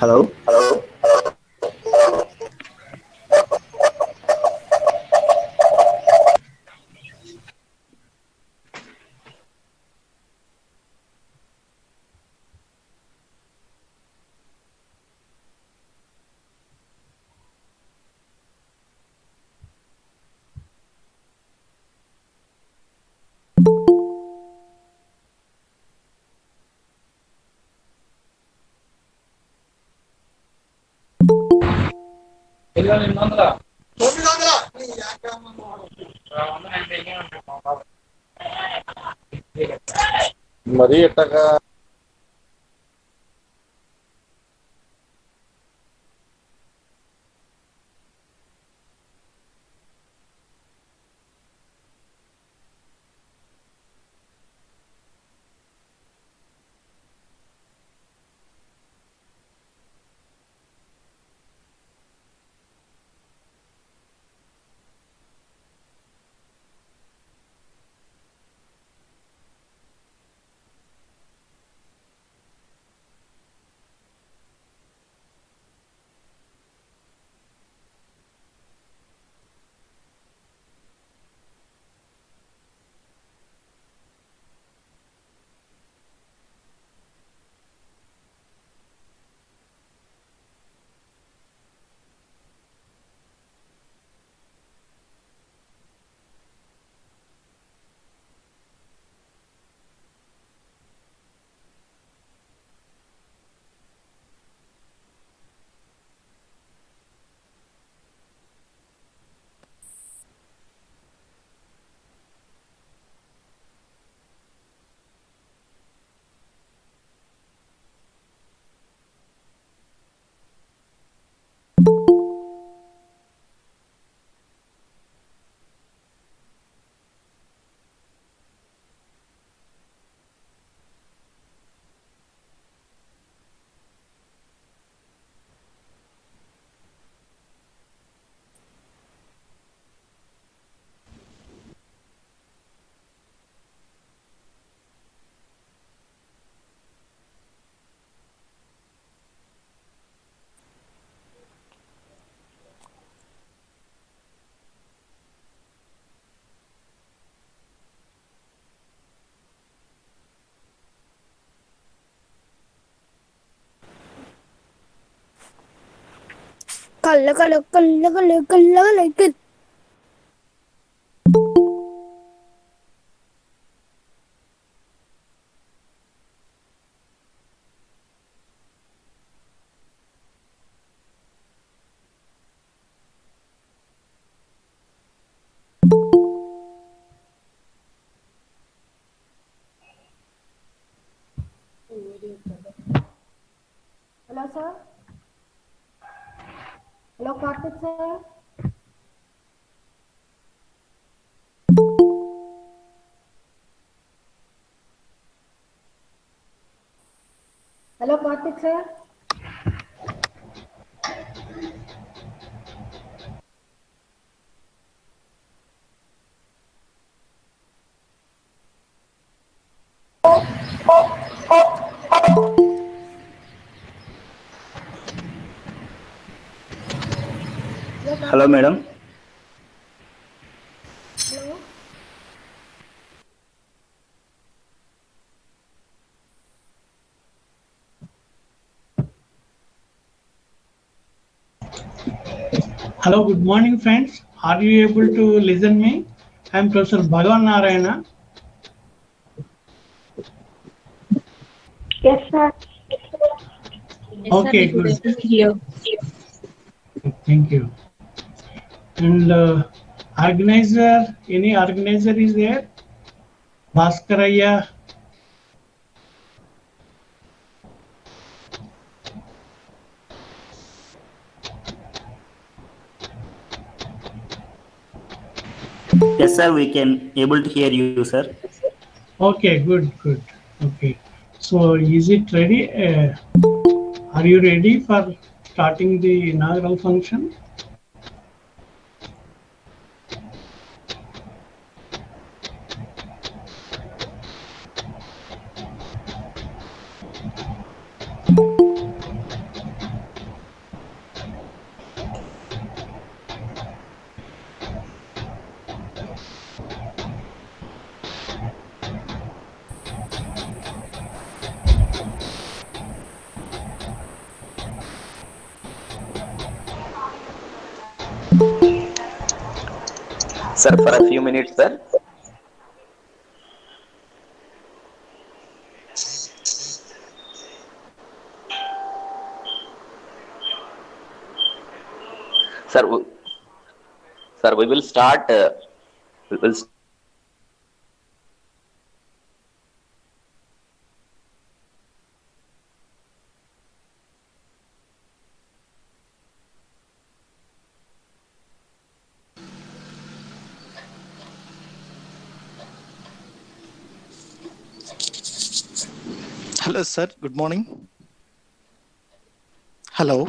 Hello. మరీ ఎట్టగా Color, color, color, color, color, like it. Hello, sir. Hello, Karthik, sir. Hello, Karthik, sir. Hello, Hello, Karthik. madam. Hello. Hello, good morning, friends. Are you able to listen me? I am Professor Bhagavan Narayana. Yes, sir. Yes, sir, we Okay, could good. able to hear. Thank you. And organizer, any organizer is there? Bhaskaraya. Yes, sir. We can able to hear you, sir. Okay, good, good. Okay. So is it ready? Are you ready for starting the inaugural function? Sir, for a few minutes, sir. Sir, sir, we will start. We will. Hello, sir. Good morning. Hello.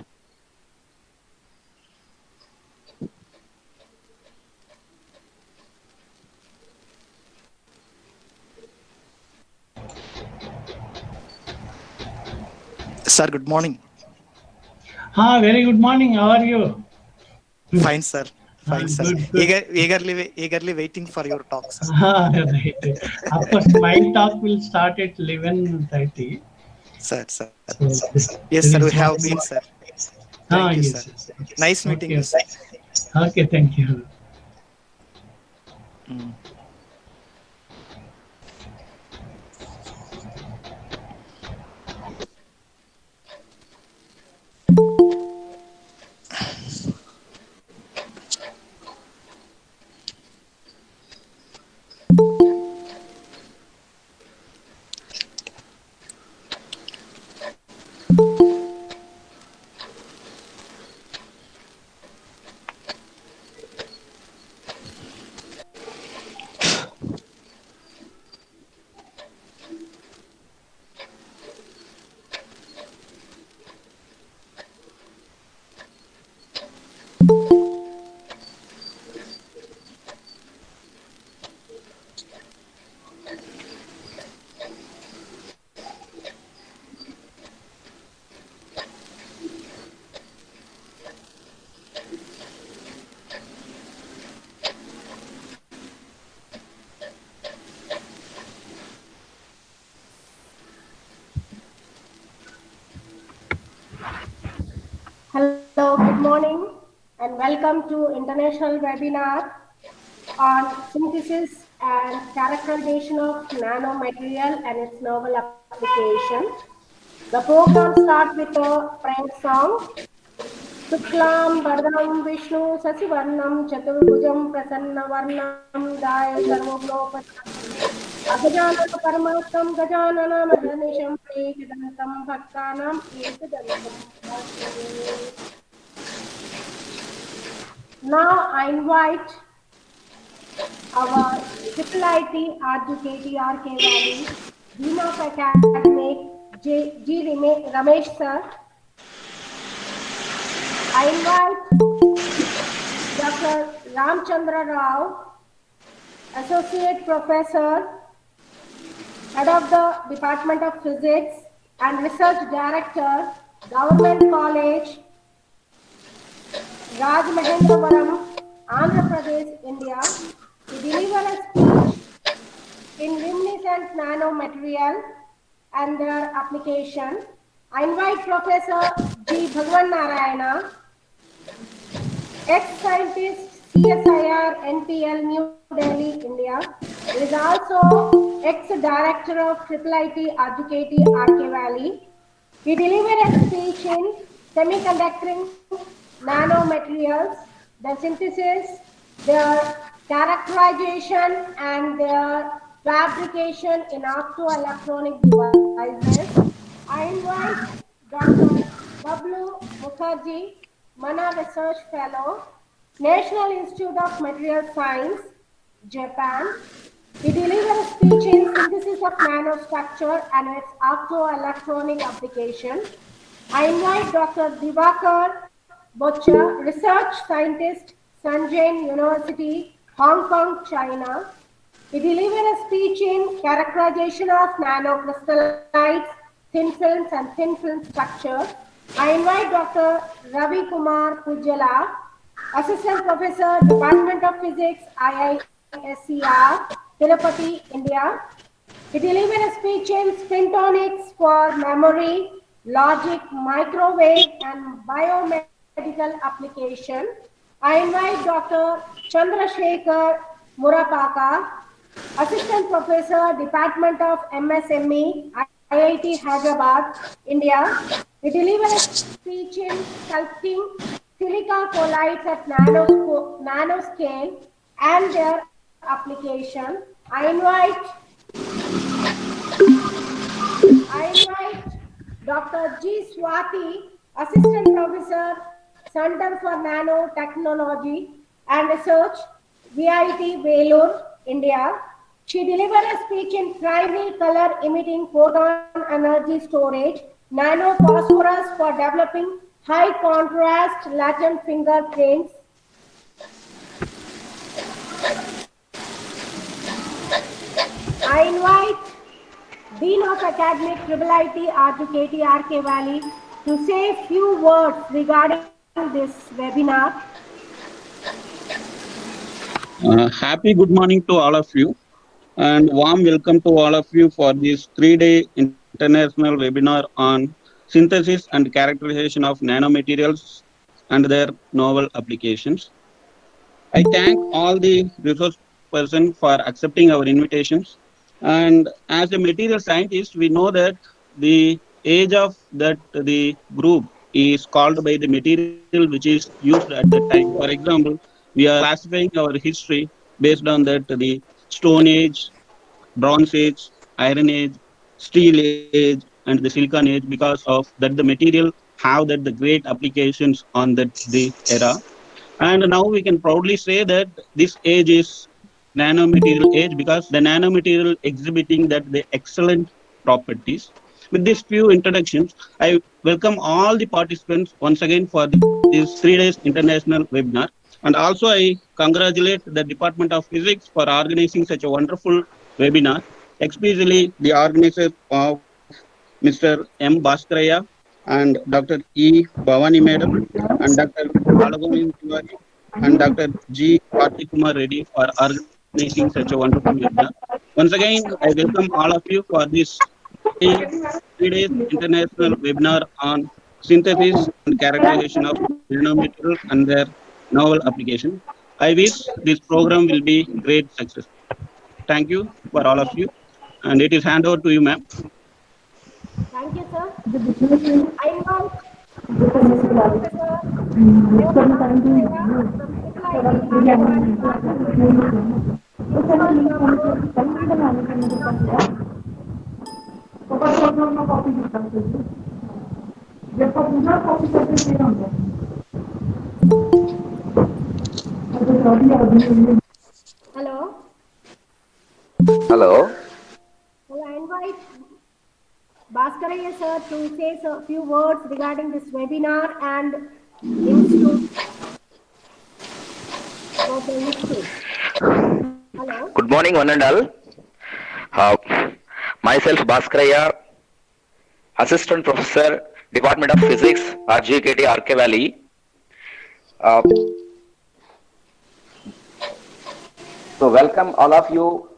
Sir, good morning. Very good morning. How are you? Fine, sir. Fine, sir. Good. Eagerly waiting for your talk, sir. Right. Of course, my talk will start at 11:30. Sir. So Yes, there sir. We is have one been, more. sir. Thank you, sir. Yes. Nice meeting Okay. you, sir. Okay, thank you. Mm. Hello, good morning, and welcome to international webinar on synthesis and characterization of nanomaterial and its novel application. The program starts with a prank song. Shuklam Bardam Vishnu Sasivarnam Chaturbhujam Prasannavarnam Daya Sarvoblopatam Agajanana Paramastam Gajanana Mahanisham Prekidantam Bhaktanam Ekdantam. Now I invite our Triple IT RGKT RK Valley, Dean of Academic G. Ramesh sir. I invite Dr. Ramchandra Rao, Associate Professor, Head of the Department of Physics and Research Director, Government College, Rajmahendravaram, Andhra Pradesh, India, to deliver a speech in luminescent nanomaterial and their application. I invite Professor G. Bhagwan Narayana, ex-scientist, CSIR, NPL, New Delhi, India. He is also ex-director of IIIT RGKT RK Valley. He delivered a speech in semiconducting nanomaterials, their synthesis, their characterization, and their fabrication in optoelectronic devices. I invite Dr. Bablu Mukherjee, Mana Research Fellow, National Institute of Material Science, Japan. He delivered a speech in synthesis of nanostructure and its optoelectronic application. I invite Dr. Divakar Bocha, research scientist, Sunjain University, Hong Kong, China. He delivered a speech in characterization of nanocrystallites, thin films and thin film structure. I invite Dr. Ravi Kumar Pujala, Assistant Professor, Department of Physics, IISCR, Tirupati, India. He delivered a speech in spintonics for memory, logic, microwave, and biomedical application. I invite Dr. Chandrasekhar Murapaka, Assistant Professor, Department of MSME, IIT Hyderabad, India. He delivers a speech in sculpting silica colloids at nanoscale and their application. I invite Dr. G. Swati, Assistant Professor, Center for Nanotechnology and Research, VIT Vellore, India. She delivered a speech in primary color emitting photon energy storage, nanophosphorus for developing high contrast latent fingerprints. I invite Dean of Academic IIIT RJKT RK Valley to say a few words regarding this webinar. Happy good morning to all of you and warm welcome to all of you for this 3-day international webinar on synthesis and characterization of nanomaterials and their novel applications. I thank all the resource persons for accepting our invitations. And as a material scientist, we know that the age of the group is called by the material which is used at that time. For example, we are classifying our history based on that the Stone Age, Bronze Age, Iron Age, Steel Age, and the Silicon Age because of that the material have that the great applications on that the era. And now we can proudly say that this age is nanomaterial age because the nanomaterial exhibiting that the excellent properties. With these few introductions, I welcome all the participants once again for this 3 days international webinar. And also I congratulate the Department of Physics for organizing such a wonderful webinar, especially the organizers of Mr. M. Bhaskaraya and Dr. E. Bhavani Madam and Dr. Balagovind Tiwari and Dr. G. Kartikumar Reddy for organizing such a wonderful webinar. Once again, I welcome all of you for this 3 days international webinar on synthesis and characterization of nanomaterials and their novel application. I wish this program will be great success. Thank you for all of you. And it is hand over to you, ma'am. Thank you, sir. I invite Assistant Professor Hello. Hello. Well, I invite Bhaskaraya sir to say a few words regarding this webinar and institute. Hello. Good morning, one and all. Myself, Bhaskaraya, Assistant Professor, Department of Physics, RJKT RK Valley. So welcome all of you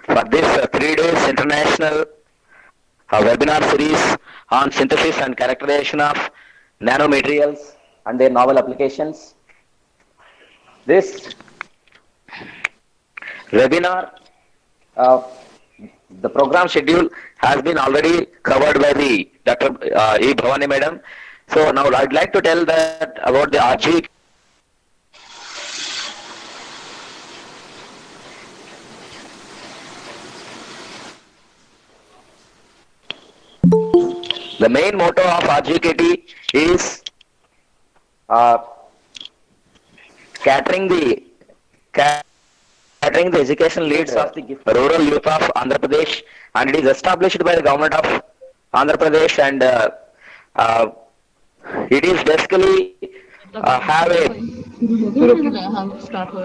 for this 3 days international webinar series on synthesis and characterization of nanomaterials and their novel applications. This webinar, the program schedule has been already covered by the Dr. E. Bhavani Madam. So now I'd like to tell that about the RG. The main motto of RJKT is catering the education needs of the rural youth of Andhra Pradesh, and it is established by the government of Andhra Pradesh, and it is basically have a.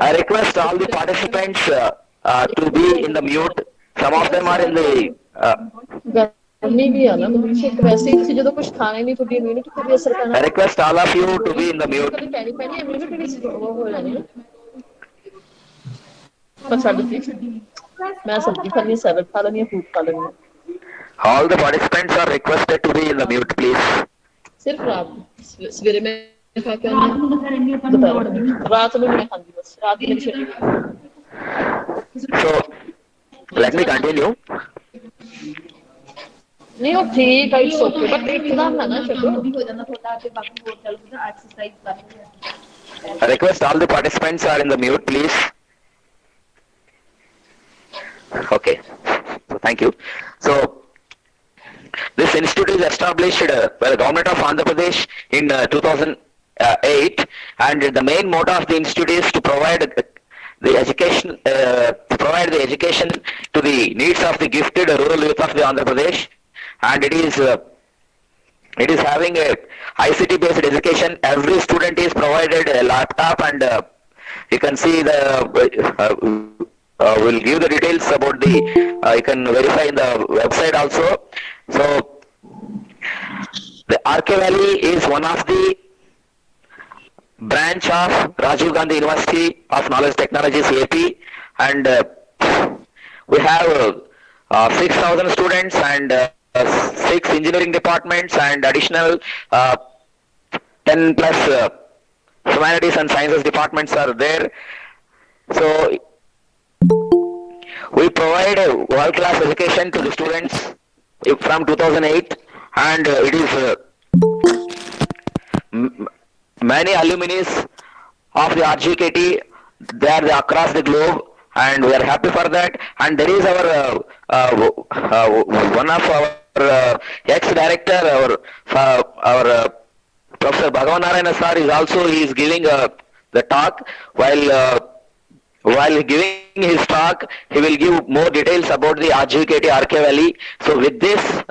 I request all the participants to be in the mute. Some of them are in the. नहीं भी आना मतलब वैसे ही थी जो कुछ खाना ही नहीं तो इम्यूनिटी पे भी असर करना I request all of you to be in the mute. पहले इम्यूनिटी भी वो हो जानी है पर सब्जी मैं सब्जी खानी सैलेड खा लेनी है फ्रूट खा लेनी है All the participants are requested to be in the mute, please. सिर्फ रात सवेरे में ਖਾ ਕੇ ਰਾਤ ਨੂੰ ਮੈਂ ਖਾਂਦੀ ਬਸ ਰਾਤ ਨੂੰ ਛੇਤੀ So let me continue. ਨਹੀਂ ਉਹ ਠੀਕ ਆ ਇਟਸ ਓਕੇ ਬਟ ਇੱਕਦਮ ਨਾ ਛੱਡੋ I request all the participants are in the mute, please. Okay. So thank you. So this institute is established by the government of Andhra Pradesh in 2008, and the main motto of the institute is to provide the education to the needs of the gifted rural youth of the Andhra Pradesh, and it is having a ICT based education. Every student is provided a laptop, and you can see we'll give the details about the you can verify in the website also. So the RK Valley is one of the branch of Rajiv Gandhi University of Knowledge Technologies AP, and we have 6,000 students and 6 engineering departments and additional 10 plus humanities and sciences departments are there. So we provide a world-class education to the students from 2008, and it is many alumni of the RGKT, they are across the globe, and we are happy for that. And there is our one of our ex-director, our Professor Bhagavan Narayana sir is also, he is giving the talk. While giving his talk, he will give more details about the RGKT RK Valley. So with this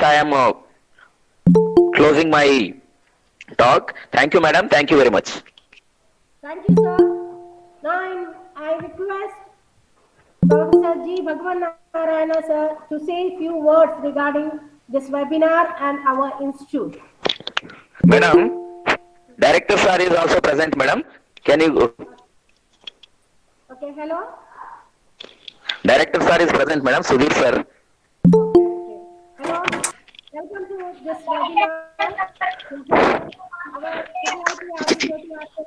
I am closing my talk. Thank you, madam. Thank you very much. Thank you, sir. Now I request Professor G. Bhagavan Narayana, sir, to say a few words regarding this webinar and our institute. Madam, Director sir is also present, madam. Can you? Okay, hello. Director sir is present, madam. Sudhir sir. Hello. Welcome to this webinar. Our RK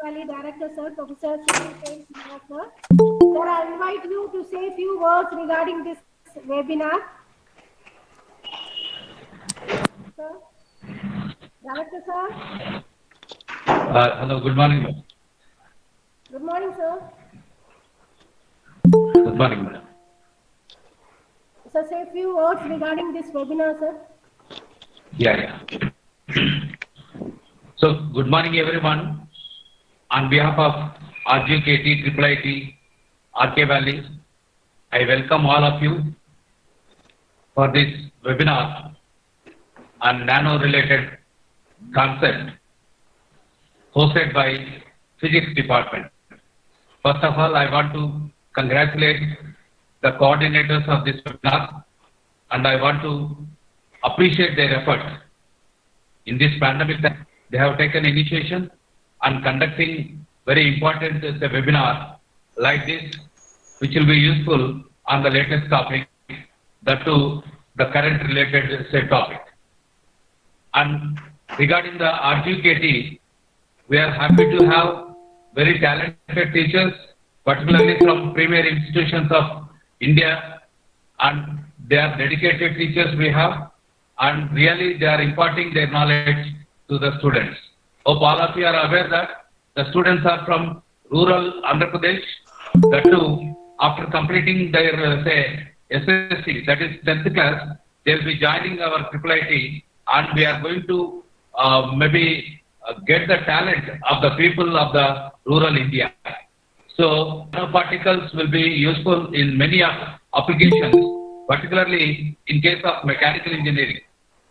Valley Director, sir, Professor Sudhir sir. Sir, I invite you to say a few words regarding this webinar. Sir. Director, sir. Hello, good morning. Good morning, sir. Good morning, madam. Sir, say a few words regarding this webinar, sir. Yeah. So, good morning, everyone. On behalf of RGKT, IIIT, RK Valley, I welcome all of you for this webinar on nano-related concept hosted by Physics Department. First of all, I want to congratulate the coordinators of this webinar, and I want to appreciate their effort. In this pandemic, they have taken initiation and conducting very important webinar like this, which will be useful on the latest topic, that too the current related topic. And regarding the RGKT, we are happy to have very talented teachers, particularly from premier institutions of India, and they are dedicated teachers we have, and really they are imparting their knowledge to the students. Hope all of you are aware that the students are from rural Andhra Pradesh, that too after completing their SSC, that is 10th class, they will be joining our IIIT, and we are going to get the talent of the people of the rural India. So nanoparticles will be useful in many applications, particularly in case of mechanical engineering.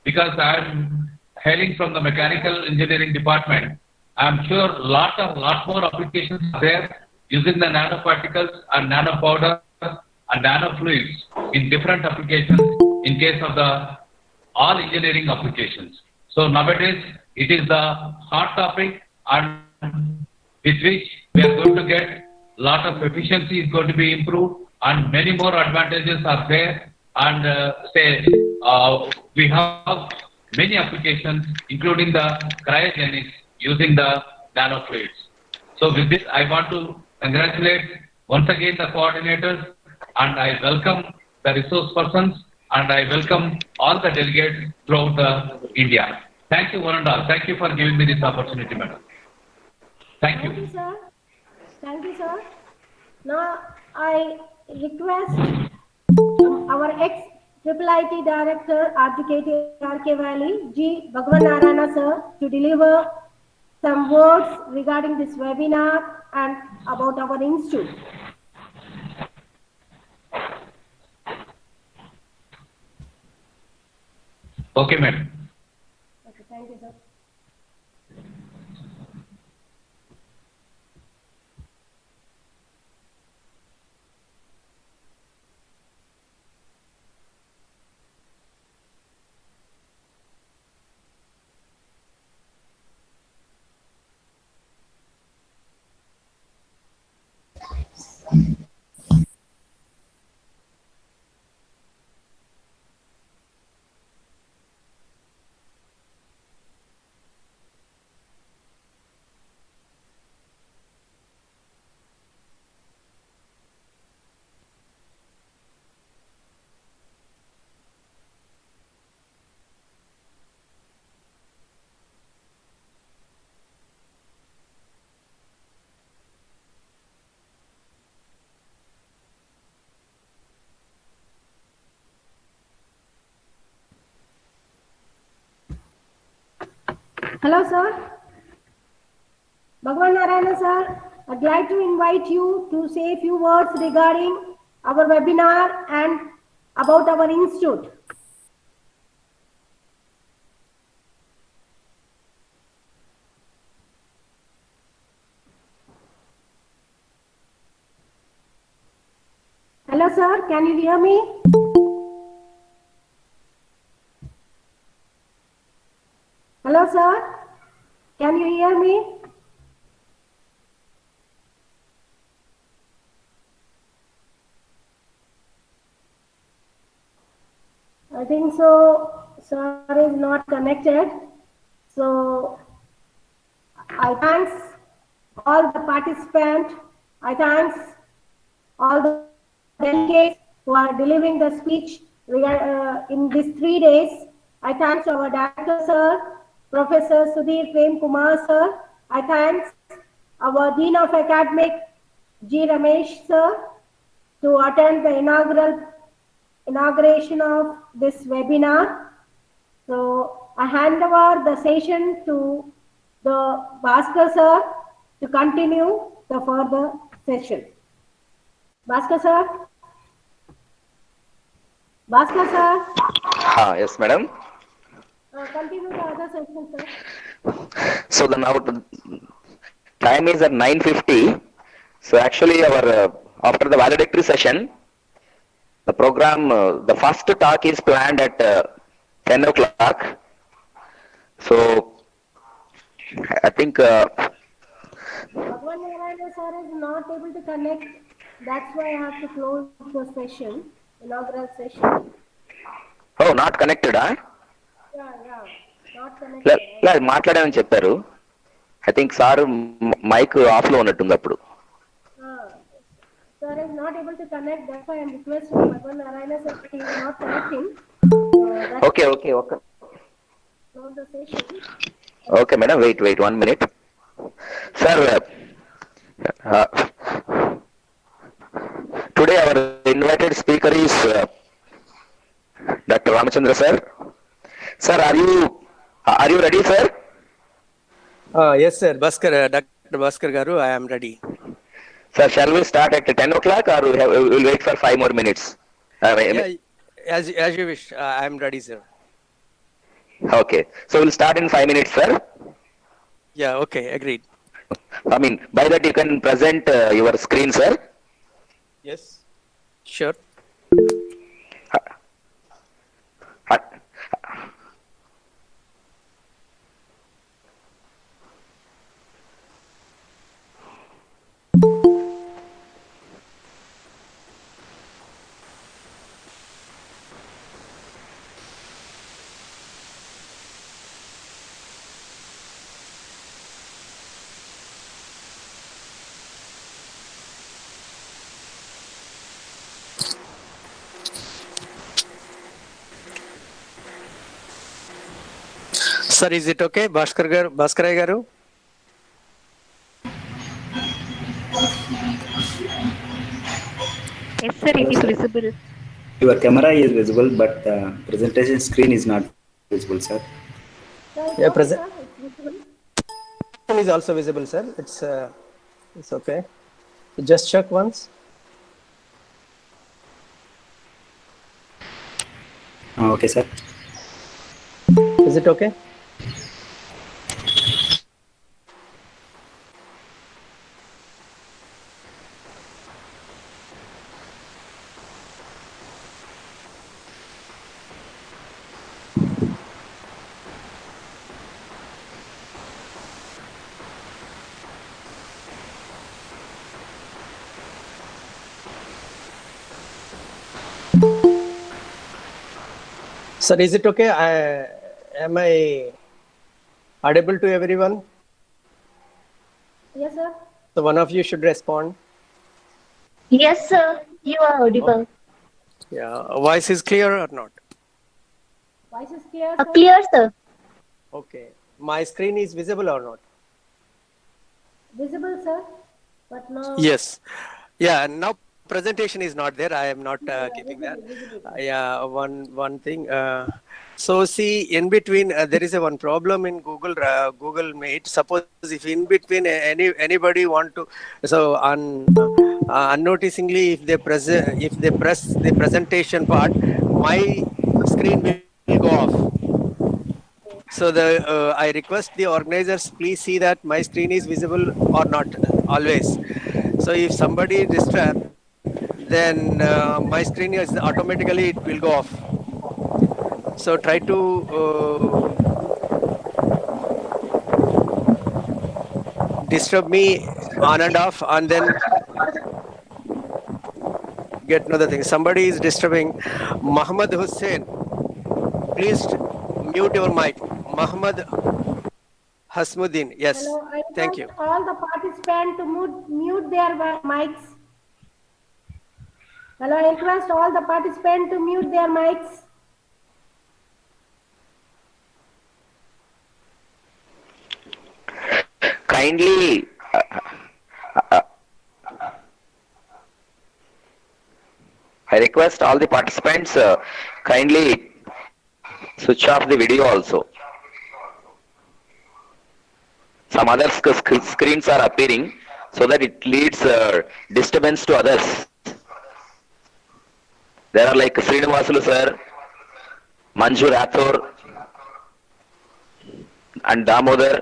Because I am hailing from the mechanical engineering department, I am sure lot more applications are there using the nanoparticles and nanopowder and nanofluids in different applications in case of the all engineering applications. So nowadays it is the hot topic, and with which we are going to get lot of efficiency is going to be improved, and many more advantages are there. And we have many applications, including the cryogenics using the nanofluids. So with this, I want to congratulate once again the coordinators, and I welcome the resource persons, and I welcome all the delegates throughout India. Thank you, one and all. Thank you for giving me this opportunity, madam. Thank Thank you. you, sir. Thank you, sir. Now, I request our ex-IIIT Director, RGKT RK Valley, G. Bhagwan Narayana, sir, to deliver some words regarding this webinar and about our institute. Okay, madam. Okay, thank you, sir. Hello, sir. Bhagwan Narayana, sir. I'd like to invite you to say a few words regarding our webinar and about our institute. Hello, sir. Can you hear me? Hello, sir. Can you hear me? I think so. Sir is not connected. So I thanks all the participants. I thanks all the delegates who are delivering the speech in these 3 days. I thanks our director, sir, Professor Sudhir Prem Kumar, sir. I thanks our Dean of Academic, G. Ramesh, sir, to attend the inauguration of this webinar. So I hand over the session to the Bhaskar, sir, to continue the further session. Bhaskar, sir. Bhaskar, sir. Yes, madam. Continue the other session, sir. So the now time is at 9:50. So actually, our after the valedictory session, the program, the first talk is planned at 10 o'clock. So I think Bhagwan Narayana, sir, is not able to connect. That's why I have to close the session, inaugural session. not connected, huh? Yeah, not connected. మాట్లాడామని చెప్పారు. I think sir mic off లో ఉన్నట్టుంది అప్పుడు. Sir is not able to connect. That's why I'm requesting Bhagwan Narayana, sir, he is not connecting. Okay. Close the session. Okay, madam. Wait 1 minute. Sir, today our invited speaker is Dr. Ramachandra, sir. Sir, are you ready, sir? Yes, sir. Dr. Bhaskar Garu, I am ready. Sir, shall we start at 10 o'clock or we'll wait for 5 more minutes? As you wish. I am ready, sir. Okay. So we'll start in 5 minutes, sir. Yeah, okay. Agreed. I mean, by that you can present your screen, sir. Yes. Sure. Sir, is it okay? Bhaskar garu? Yes, sir, it is visible. Your camera is visible, but the presentation screen is not visible, sir. So it's Yeah, okay, sir. It's visible. is also visible, sir. It's okay. Just check once. Okay, sir. Is it okay? Sir, is it okay? Am I audible to everyone? Yes, sir. So one of you should respond. Yes, sir, you are audible. Yeah, voice is clear or not? Voice is clear, sir. Clear, sir. Okay. My screen is visible or not? Visible, sir. But no. Yes. Yeah, now presentation is not there. I am not keeping that. Yeah, one thing. So see, in between there is a one problem in Google Meet. Suppose if in between anybody want to, so unnoticingly if they press the presentation part, my screen will go off. So I request the organizers, please see that my screen is visible or not always. So if somebody disturbs, then my screen is automatically it will go off. So try to disturb me on and off, and then get another thing. Somebody is disturbing. Muhammad Hussain, please mute your mic. Muhammad Hasmuddin, yes. Hello, I Thank want you. all the participants to mute their mics. Hello, I request all the participants to mute their mics. Kindly I request all the participants kindly switch off the video also. Some other screens are appearing so that it leads disturbance to others. There are like Srinivasulu sir, Manju Rathore and Damodar.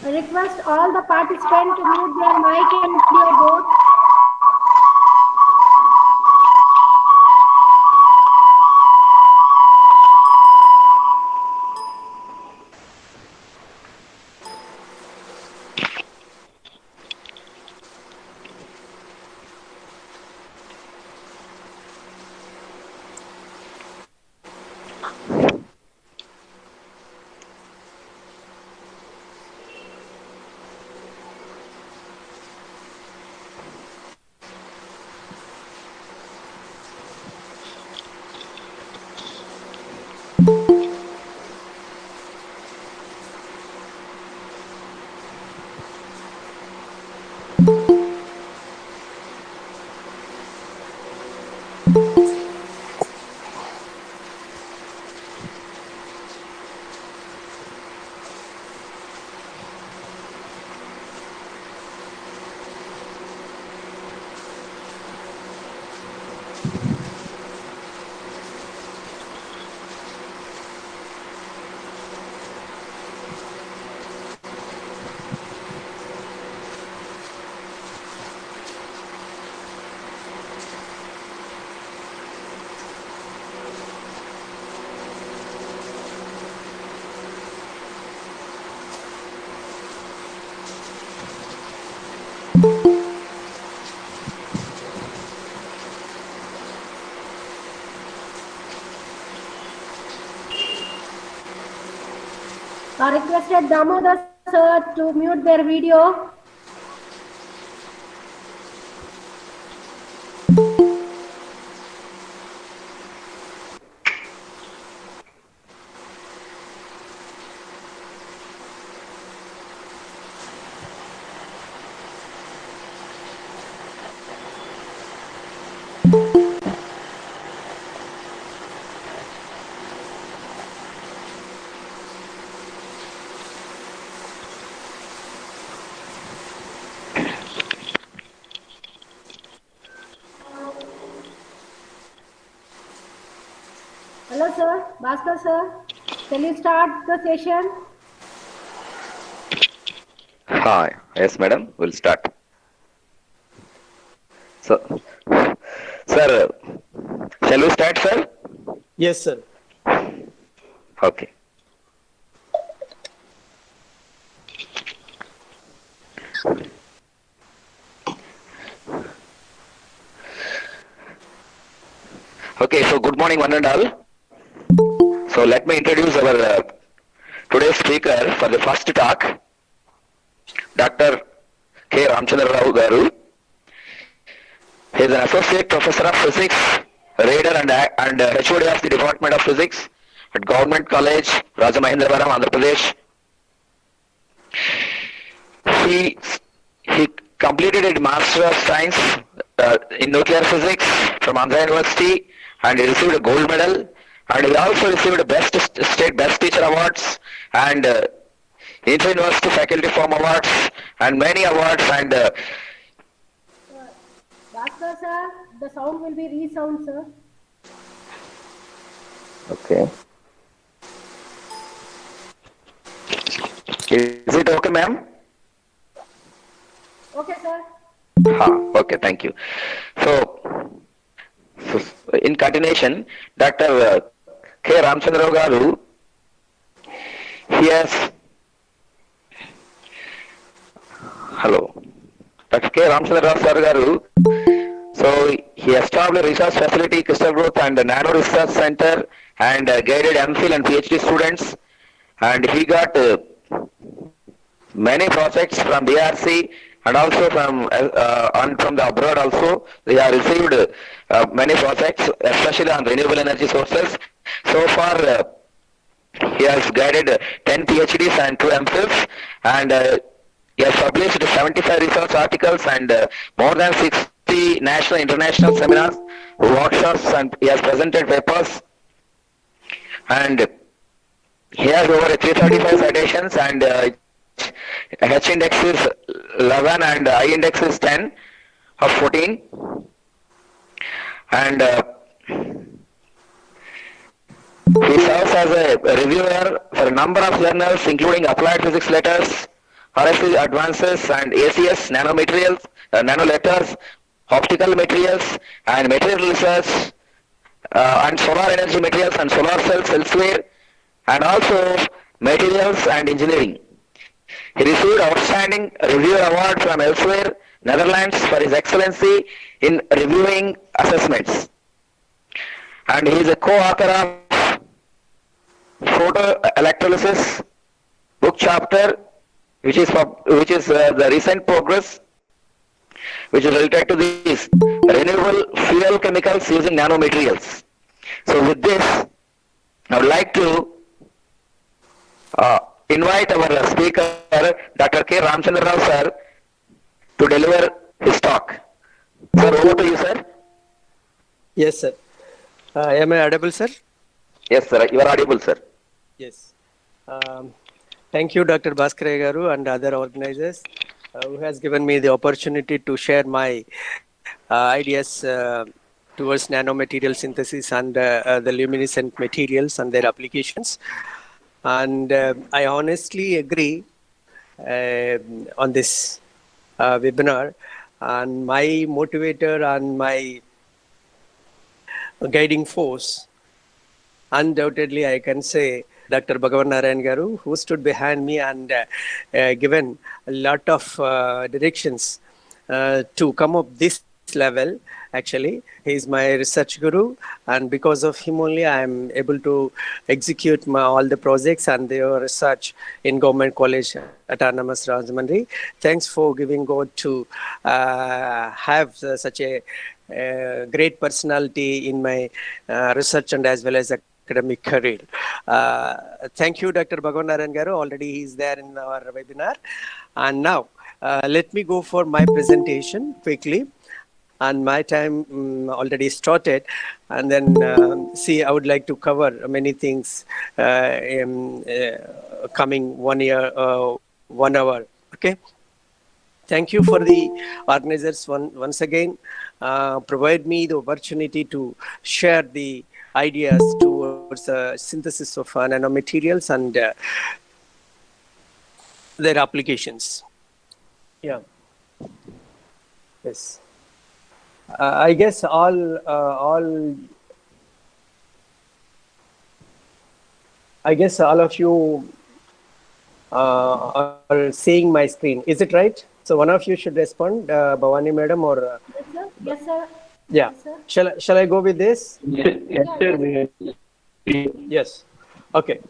I request all the participants to mute their mic and clear board. requested Damodar sir to mute their video. Hello sir, Bhaskar sir, can you start the session? Hi. Yes, madam. We'll start. So, sir, shall we start, sir? Yes, sir. Okay. Okay, so good morning, one and all. So let me introduce our today's speaker for the first talk, Dr. K. Ramchandra Rao Garu. He is an associate professor of physics, reader and HOD of the Department of Physics at Government College, Rajamahendravaram, Andhra Pradesh. He completed a Master of Science in Nuclear Physics from Andhra University, and he received a gold medal. And he also received state best teacher awards and inter-university faculty form awards and many awards. And Bhaskar sir, the sound will be resound sir. okay. Is it okay, ma'am? Okay sir. Okay, thank you. So in continuation, Dr. K. Ramchandra Garu, he has, hello, Dr. K. Ramchandra Garu, so he established a research facility, Crystal Growth and Nano Research Center, and guided MPhil and PhD students, and he got many projects from DRC and also from the abroad also. They have received many projects, especially on renewable energy sources. So far, he has guided 10 PhDs and 2 MPhils, and he has published 75 research articles and more than 60 national and international seminars, workshops, and he has presented papers. And he has over 335 citations, and H index is 11 and I index is 10 of 14. And he serves as a reviewer for a number of journals, including Applied Physics Letters, RSC Advances, and ACS Nanomaterials, Nano Letters, Optical Materials, and Material Research, and Solar Energy Materials and Solar Cells elsewhere, and also Materials and Engineering. He received Outstanding Reviewer Award from elsewhere, Netherlands, for his excellency in reviewing assessments. And he is a co-author of Photoelectrolysis book chapter, which is the recent progress, which is related to these renewable fuel chemicals using nanomaterials. So with this, I would like to invite our speaker, Dr. K. Ramchandra Rao sir, to deliver his talk. Sir, over to you, sir. Yes, sir. Am I audible, sir? Yes, sir. You are audible, sir. Yes. Thank you, Dr. Bhaskar Garu and other organizers who has given me the opportunity to share my ideas towards nanomaterial synthesis and the luminescent materials and their applications. And I honestly agree on this webinar, and my motivator and my guiding force, undoubtedly I can say Dr. Bhagavan Narayan Garu, who stood behind me and given a lot of directions to come up this level. Actually, he's my research guru, and because of him only, I am able to execute all the projects and the research in Government College Autonomous Rajahmundry. Thanks for giving God to have such a great personality in my research and as well as academic career. Thank you, Dr. Bhagavan Narayan Garu. Already he is there in our webinar. And now, let me go for my presentation quickly. And my time already started. And then, see, I would like to cover many things in coming 1 year, 1 hour. Okay. Thank you for the organizers once again. Provide me the opportunity to share the ideas towards the synthesis of nanomaterials and their applications. Yeah. Yes. I guess all of you are seeing my screen. Is it right? So one of you should respond, Bhavani madam or. Yes, sir. Yes, sir. Yeah. Yes, sir. Shall I go with this? Yes, sir. Yes. Okay.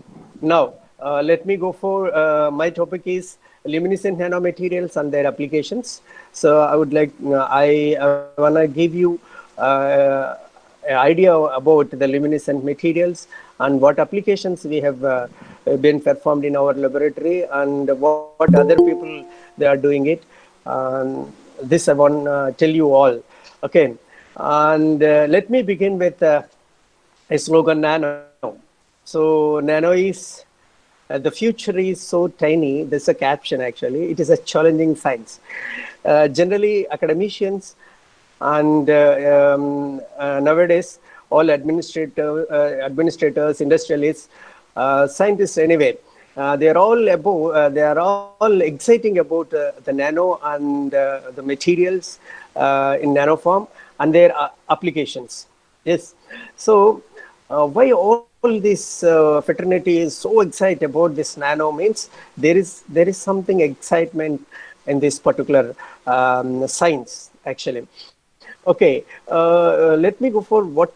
Now let me go for my topic is luminescent nanomaterials and their applications. So I would like I want to give you an idea about the luminescent materials and what applications we have been performed in our laboratory and what other people they are doing it. This I want to tell you all. Okay. And let me begin with a slogan, nano. So nano is the future is so tiny. There's a caption actually. It is a challenging science. Generally, academicians and nowadays all administrators, industrialists, scientists anyway, they are all exciting about the nano and the materials in nano form and their applications. Yes. So why all this fraternity is so excited about this nano means there is something excitement in this particular science actually. Okay, let me go for what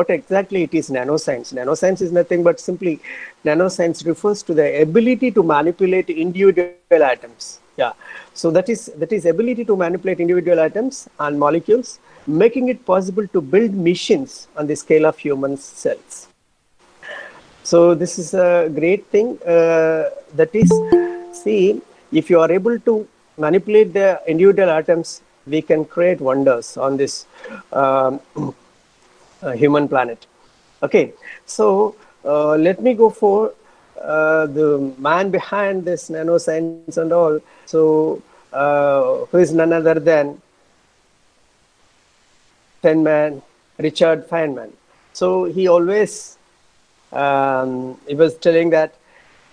exactly it is nanoscience. Nanoscience is nothing but simply nanoscience refers to the ability to manipulate individual atoms. Yeah, so that is ability to manipulate individual atoms and molecules, making it possible to build machines on the scale of human cells. So this is a great thing. That is, see, if you are able to manipulate the individual atoms, we can create wonders on this human planet. Okay, so let me go for the man behind this nanoscience and all. So who is none other than Richard Feynman. So he always he was telling that,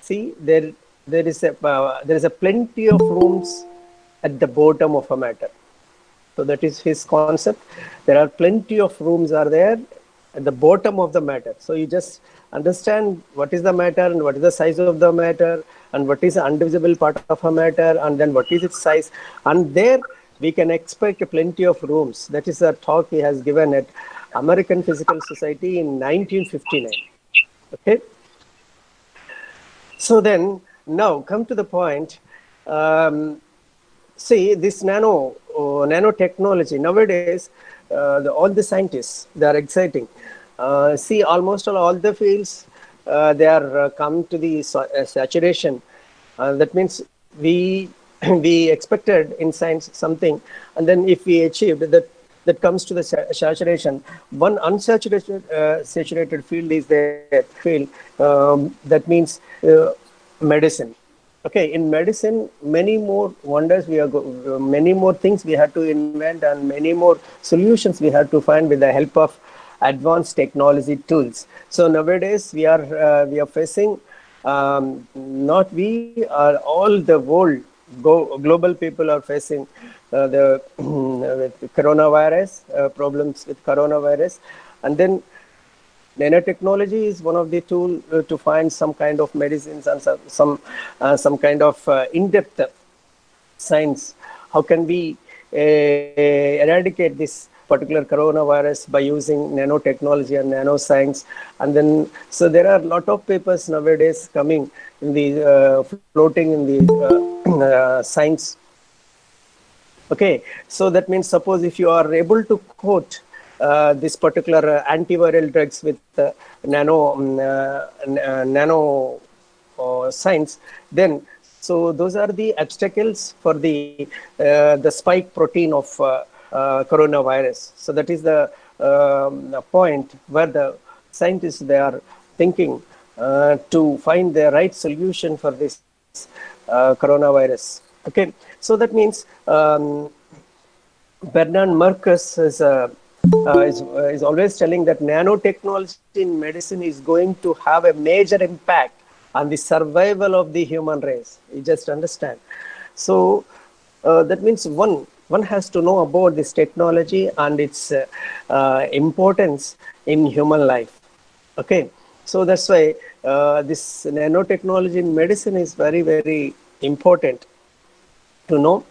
see, there is a plenty of rooms at the bottom of a matter. So that is his concept. There are plenty of rooms are there at the bottom of the matter. So you just understand what is the matter and what is the size of the matter and what is the undivisible part of a matter and then what is its size. And there we can expect plenty of rooms. That is a talk he has given at American Physical Society in 1959. Okay. So then now come to the point. See, this nanotechnology nowadays, all the scientists, they are exciting. See, almost all the fields, they are come to the saturation. That means we expected in science something, and then if we achieved that comes to the saturation. One unsaturated saturated field is the field that means medicine. Okay, in medicine, many more wonders many more things we had to invent and many more solutions we had to find with the help of advanced technology tools. So nowadays we are facing not we are all the world global people are facing the with coronavirus problems with coronavirus, and then nanotechnology is one of the tools to find some kind of medicines and some kind of in-depth science. How can we eradicate this particular coronavirus by using nanotechnology and nanoscience. And then, so there are a lot of papers nowadays coming in the floating in the science. Okay, so that means suppose if you are able to quote this particular antiviral drugs with nano science, then so those are the obstacles for the spike protein of coronavirus. So that is the point where the scientists, they are thinking to find the right solution for this coronavirus. Okay, so that means Bernard Marcus is always telling that nanotechnology in medicine is going to have a major impact on the survival of the human race. You just understand. So that means one has to know about this technology and its importance in human life. Okay, so that's why this nanotechnology in medicine is very, very important to know,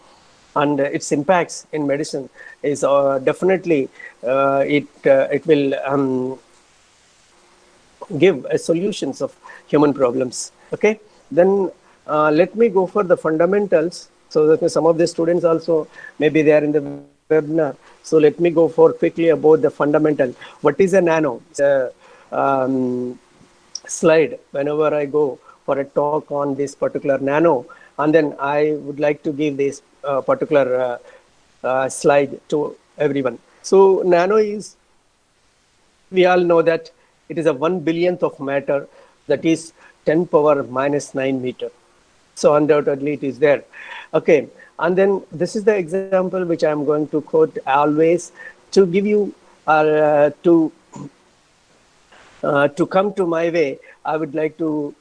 and its impacts in medicine is definitely it will give solutions of human problems. Okay, then let me go for the fundamentals. So that some of the students also maybe they are in the webinar. So let me go for quickly about the fundamental. What is a nano? It's a slide whenever I go for a talk on this particular nano, and then I would like to give this particular slide to everyone. So nano is, we all know that it is a 1 billionth of matter, that is 10 power minus 9 meter. So undoubtedly it is there. Okay, and then this is the example which I am going to quote always to give you to come to my way. I would like to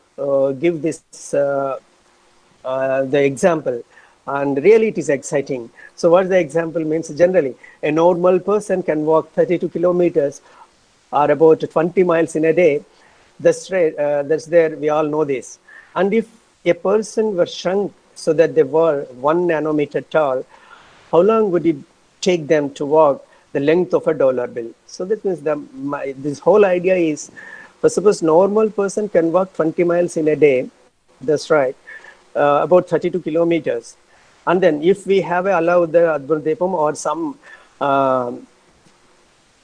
give this the example, and really it is exciting. So what the example means, generally a normal person can walk 32 kilometers or about 20 miles in a day. That's there, we all know this. And if a person were shrunk so that they were 1 nanometer tall, how long would it take them to walk the length of a dollar bill? So that means this whole idea is, for suppose normal person can walk 20 miles in a day, that's right, about 32 kilometers. And then if we have allowed the Adburdepam or some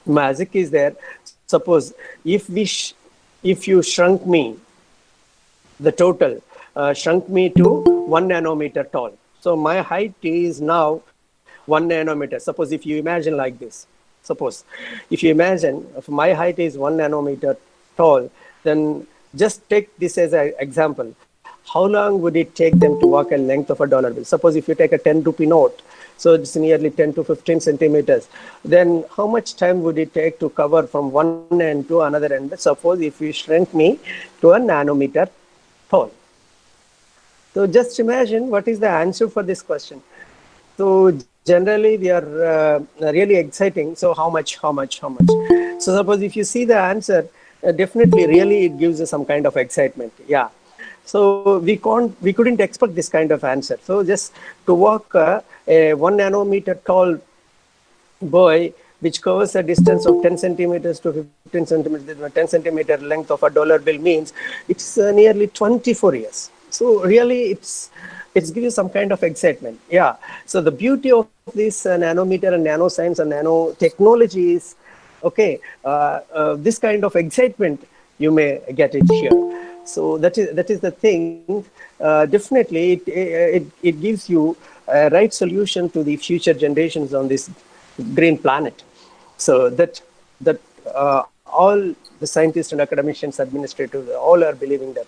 magic is there, suppose if you shrunk me, the total shrunk me to 1 nanometer tall. So my height is now 1 nanometer. Suppose if you imagine like this, suppose if you imagine if my height is 1 nanometer tall, then just take this as an example. How long would it take them to walk a length of a dollar bill? Suppose if you take a 10 rupee note, so it's nearly 10 to 15 centimeters, then how much time would it take to cover from one end to another end? Suppose if you shrink me to a nanometer tall. So just imagine what is the answer for this question. So generally we are really exciting. So how much? So suppose if you see the answer, definitely really it gives us some kind of excitement. Yeah. So we couldn't expect this kind of answer. So just to walk a 1 nanometer tall boy, which covers a distance of 10 centimeters to 15 centimeters, 10 centimeter length of a dollar bill means it's nearly 24 years. So really it's gives you some kind of excitement. Yeah. So the beauty of this nanometer and nanoscience and nanotechnology is, okay, this kind of excitement, you may get it here. So that is the thing. Definitely, it gives you a right solution to the future generations on this green planet. So that all the scientists and academicians, administrators, all are believing that.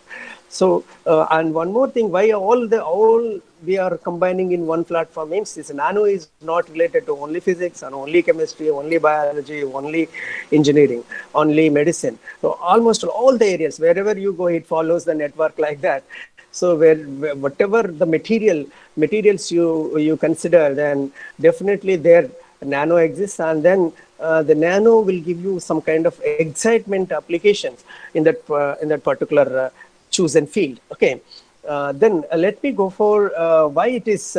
So and one more thing, why all we are combining in one platform means this nano is not related to only physics and only chemistry, only biology, only engineering, only medicine. So almost all the areas, wherever you go, it follows the network like that. So whatever the materials you consider, then definitely there nano exists, and then the nano will give you some kind of excitement applications in that particular chosen field. Okay, then let me go for why it is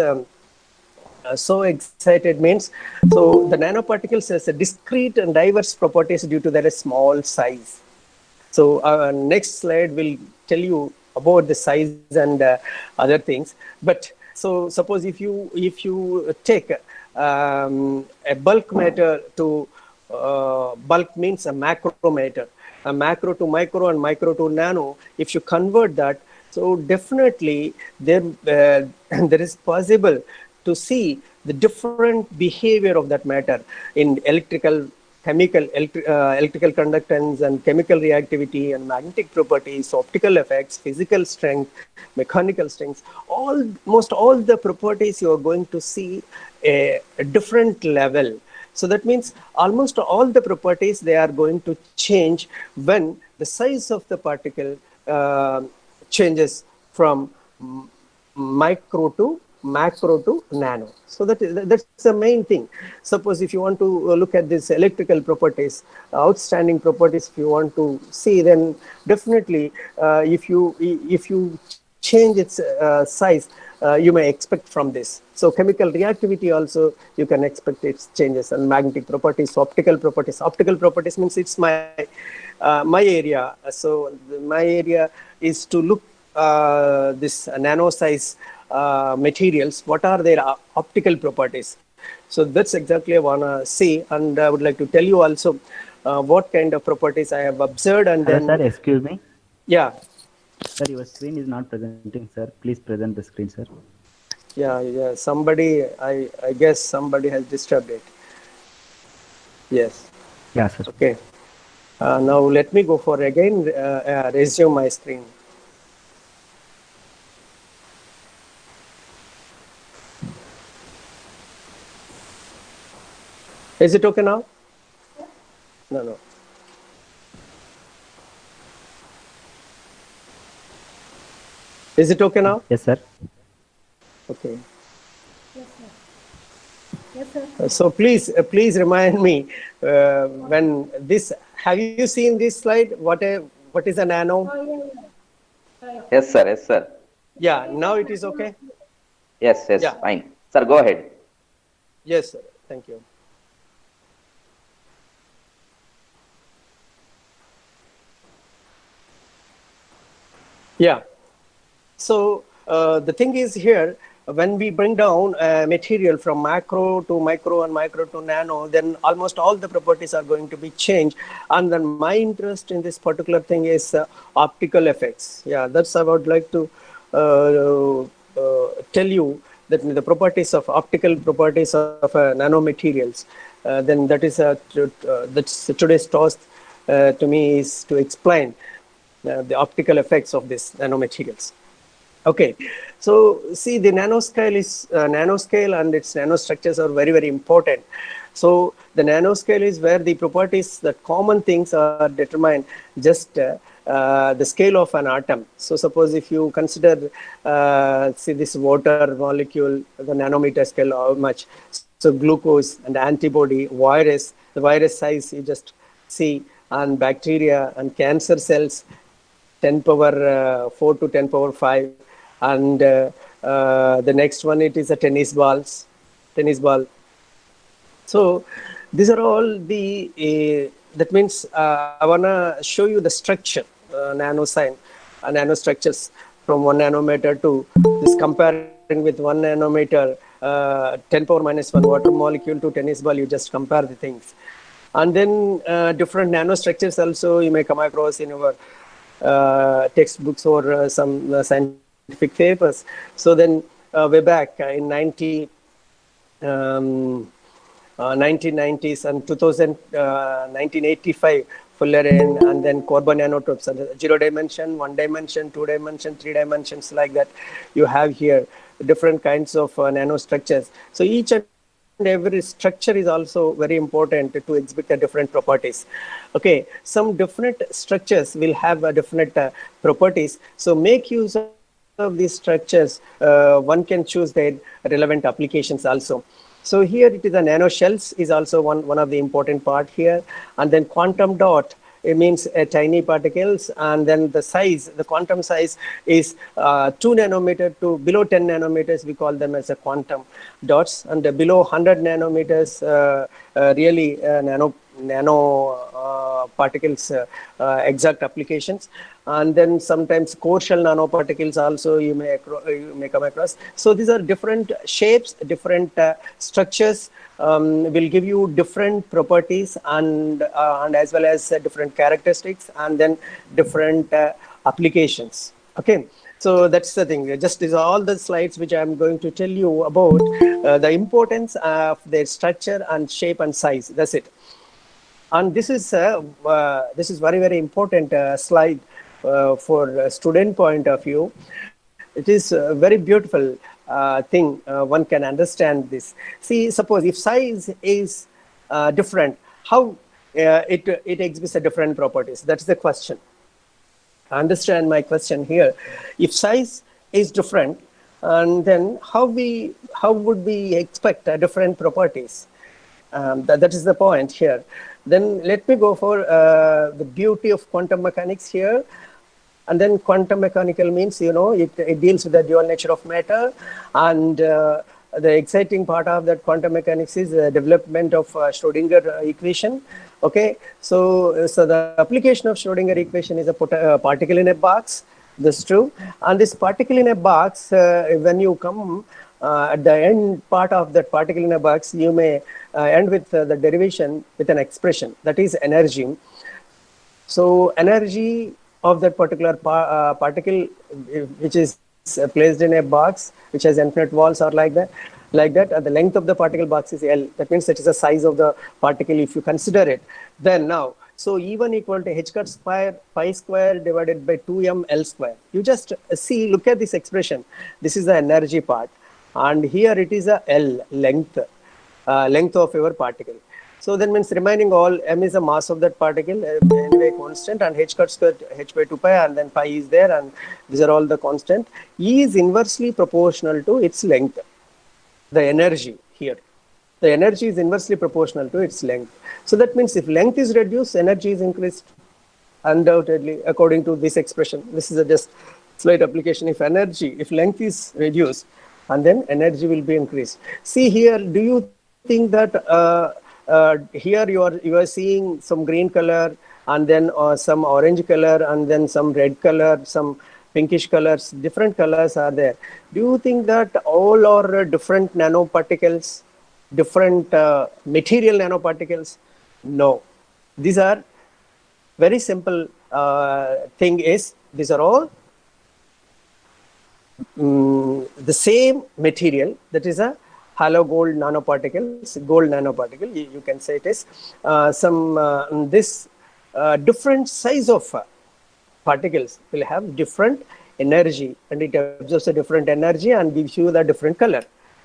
so excited means, so the nanoparticles has a discrete and diverse properties due to their small size. So next slide will tell you about the size and other things. But so suppose if you take a bulk matter to bulk means a macro matter, a macro to micro and micro to nano. If you convert that, so definitely there there is possible to see the different behavior of that matter in electrical conductance and chemical reactivity and magnetic properties, optical effects, physical strength, mechanical strength, almost all the properties you are going to see a different level. So that means almost all the properties, they are going to change when the size of the particle changes from micro to macro to nano. So that's the main thing. Suppose if you want to look at these electrical properties, outstanding properties, if you want to see, then definitely if you change its size, you may expect from this. So chemical reactivity also, you can expect its changes, and magnetic properties, optical properties. Optical properties means it's my area. So my area is to look this nano size materials, what are their optical properties. So that's exactly I want to see, and I would like to tell you also what kind of properties I have observed. And Hello, then sir, excuse me. Yeah. Sir, your screen is not presenting, sir. Please present the screen, sir. Yeah, somebody, I guess somebody has disturbed it. Yes. Yeah, sir. Okay. Now let me go for again resume my screen. Is it okay now? No. Is it okay now? Yes, sir. Okay. Yes, sir. Yes, sir. So please remind me when this. Have you seen this slide? What is a nano? Oh, yeah. Yes, sir. Yes, sir. Yeah. Now it is okay. Yes. Yeah. Fine. Sir, go ahead. Yes, sir. Thank you. Yeah. So the thing is here, when we bring down material from macro to micro and micro to nano, then almost all the properties are going to be changed. And then my interest in this particular thing is optical effects. Yeah, that's I would like to tell you that the properties of optical properties of nanomaterials. Then that is that's today's task to me is to explain the optical effects of these nanomaterials. Okay, so see, the nanoscale and its nanostructures are very, very important. So the nanoscale is where the properties, the common things are determined just the scale of an atom. So suppose if you consider, see this water molecule, the nanometer scale, how much? So glucose and antibody, virus, the virus size you just see, and bacteria and cancer cells, 10 power 4 to 10 power 5. And the next one, it is a tennis ball. So these are all the, that means I want to show you the structure, nanostructures from 1 nanometer to this, comparing with 1 nanometer, 10 power minus 1 water molecule to tennis ball, you just compare the things. And then different nanostructures also you may come across in your textbooks or some scientific papers. So then way back in 1990s and 1985, fullerene, and then carbon nanotubes, 0 dimension, 1 dimension, 2 dimension, 3 dimensions, like that. You have here different kinds of nanostructures. So each and every structure is also very important to exhibit the different properties. Okay, some different structures will have different properties. So make use of these structures. One can choose their relevant applications also. So here it is a nanoshells is also one of the important part here. And then quantum dot it means tiny particles, and then the size, the quantum size is 2 nanometer to below 10 nanometers. We call them as a quantum dots, and below 100 nanometers, really nano particles, exact applications. And then sometimes core shell nanoparticles also you may come across. So these are different shapes, different structures, will give you different properties and as well as different characteristics, and then different applications. Okay, so that's the thing. Just is all the slides which I'm going to tell you about the importance of their structure and shape and size. That's it. And this is very, very important slide for a student point of view. It is a very beautiful thing. One can understand this. See, suppose if size is different, how it exhibits a different properties? That's the question. Understand my question here. If size is different, and then how would we expect different properties? That is the point here. Then let me go for the beauty of quantum mechanics here. And then quantum mechanical means, it deals with the dual nature of matter. And the exciting part of that quantum mechanics is the development of Schrodinger equation. Okay, so the application of Schrodinger equation is a particle in a box. That's true. And this particle in a box, when you come at the end part of that particle in a box, you may end with the derivation with an expression, that is energy. So energy of that particular particle, which is placed in a box which has infinite walls or like that, the length of the particle box is L. That means that is the size of the particle if you consider it. Then now, so E1 equal to h cut square pi square divided by 2m L square. You just see, look at this expression. This is the energy part, and here it is a L, length of your particle. So that means remaining all, m is the mass of that particle, anyway constant, and h cut square h by 2 pi, and then pi is there, and these are all the constant. E is inversely proportional to its length. The energy here, the energy is inversely proportional to its length. So that means if length is reduced, energy is increased, undoubtedly, according to this expression. This is a just slight application. If length is reduced, and then energy will be increased. See here, do you think that here you are seeing some green color, and then some orange color, and then some red color, some pinkish colors, different colors are there. Do you think that all are different nanoparticles, different material nanoparticles? No. These are very simple thing is, these are all the same material, that is a hollow gold nanoparticles, gold nanoparticle, you can say it is. This different size of particles will have different energy, and it absorbs a different energy and gives you the different color.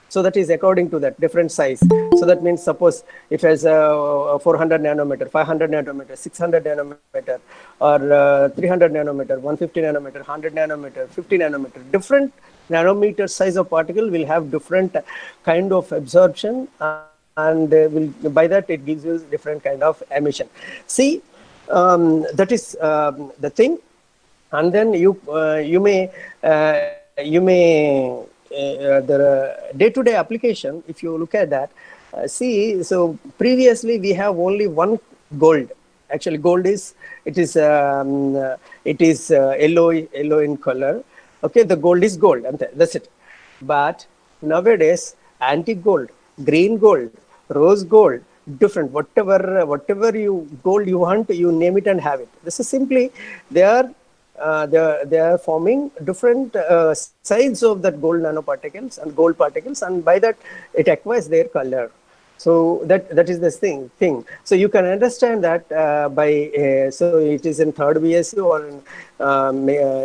So that is according to that different size. So that means, suppose if it has a 400 nanometer, 500 nanometer, 600 nanometer, or 300 nanometer, 150 nanometer, 100 nanometer, 50 nanometer, different nanometer size of particle will have different kind of absorption, and by that it gives you different kind of emission. See, that is the thing. And then you may the day-to-day application, if you look at that, see, so previously we have only one gold. Actually, gold is yellow in color. Okay, the gold is gold, and that's it. But nowadays, antique gold, green gold, rose gold, different, whatever gold you want, you name it and have it. This is simply they are forming different sides of that gold nanoparticles and gold particles, and by that it acquires their color. So that is this thing. So you can understand that so it is in third BSc or in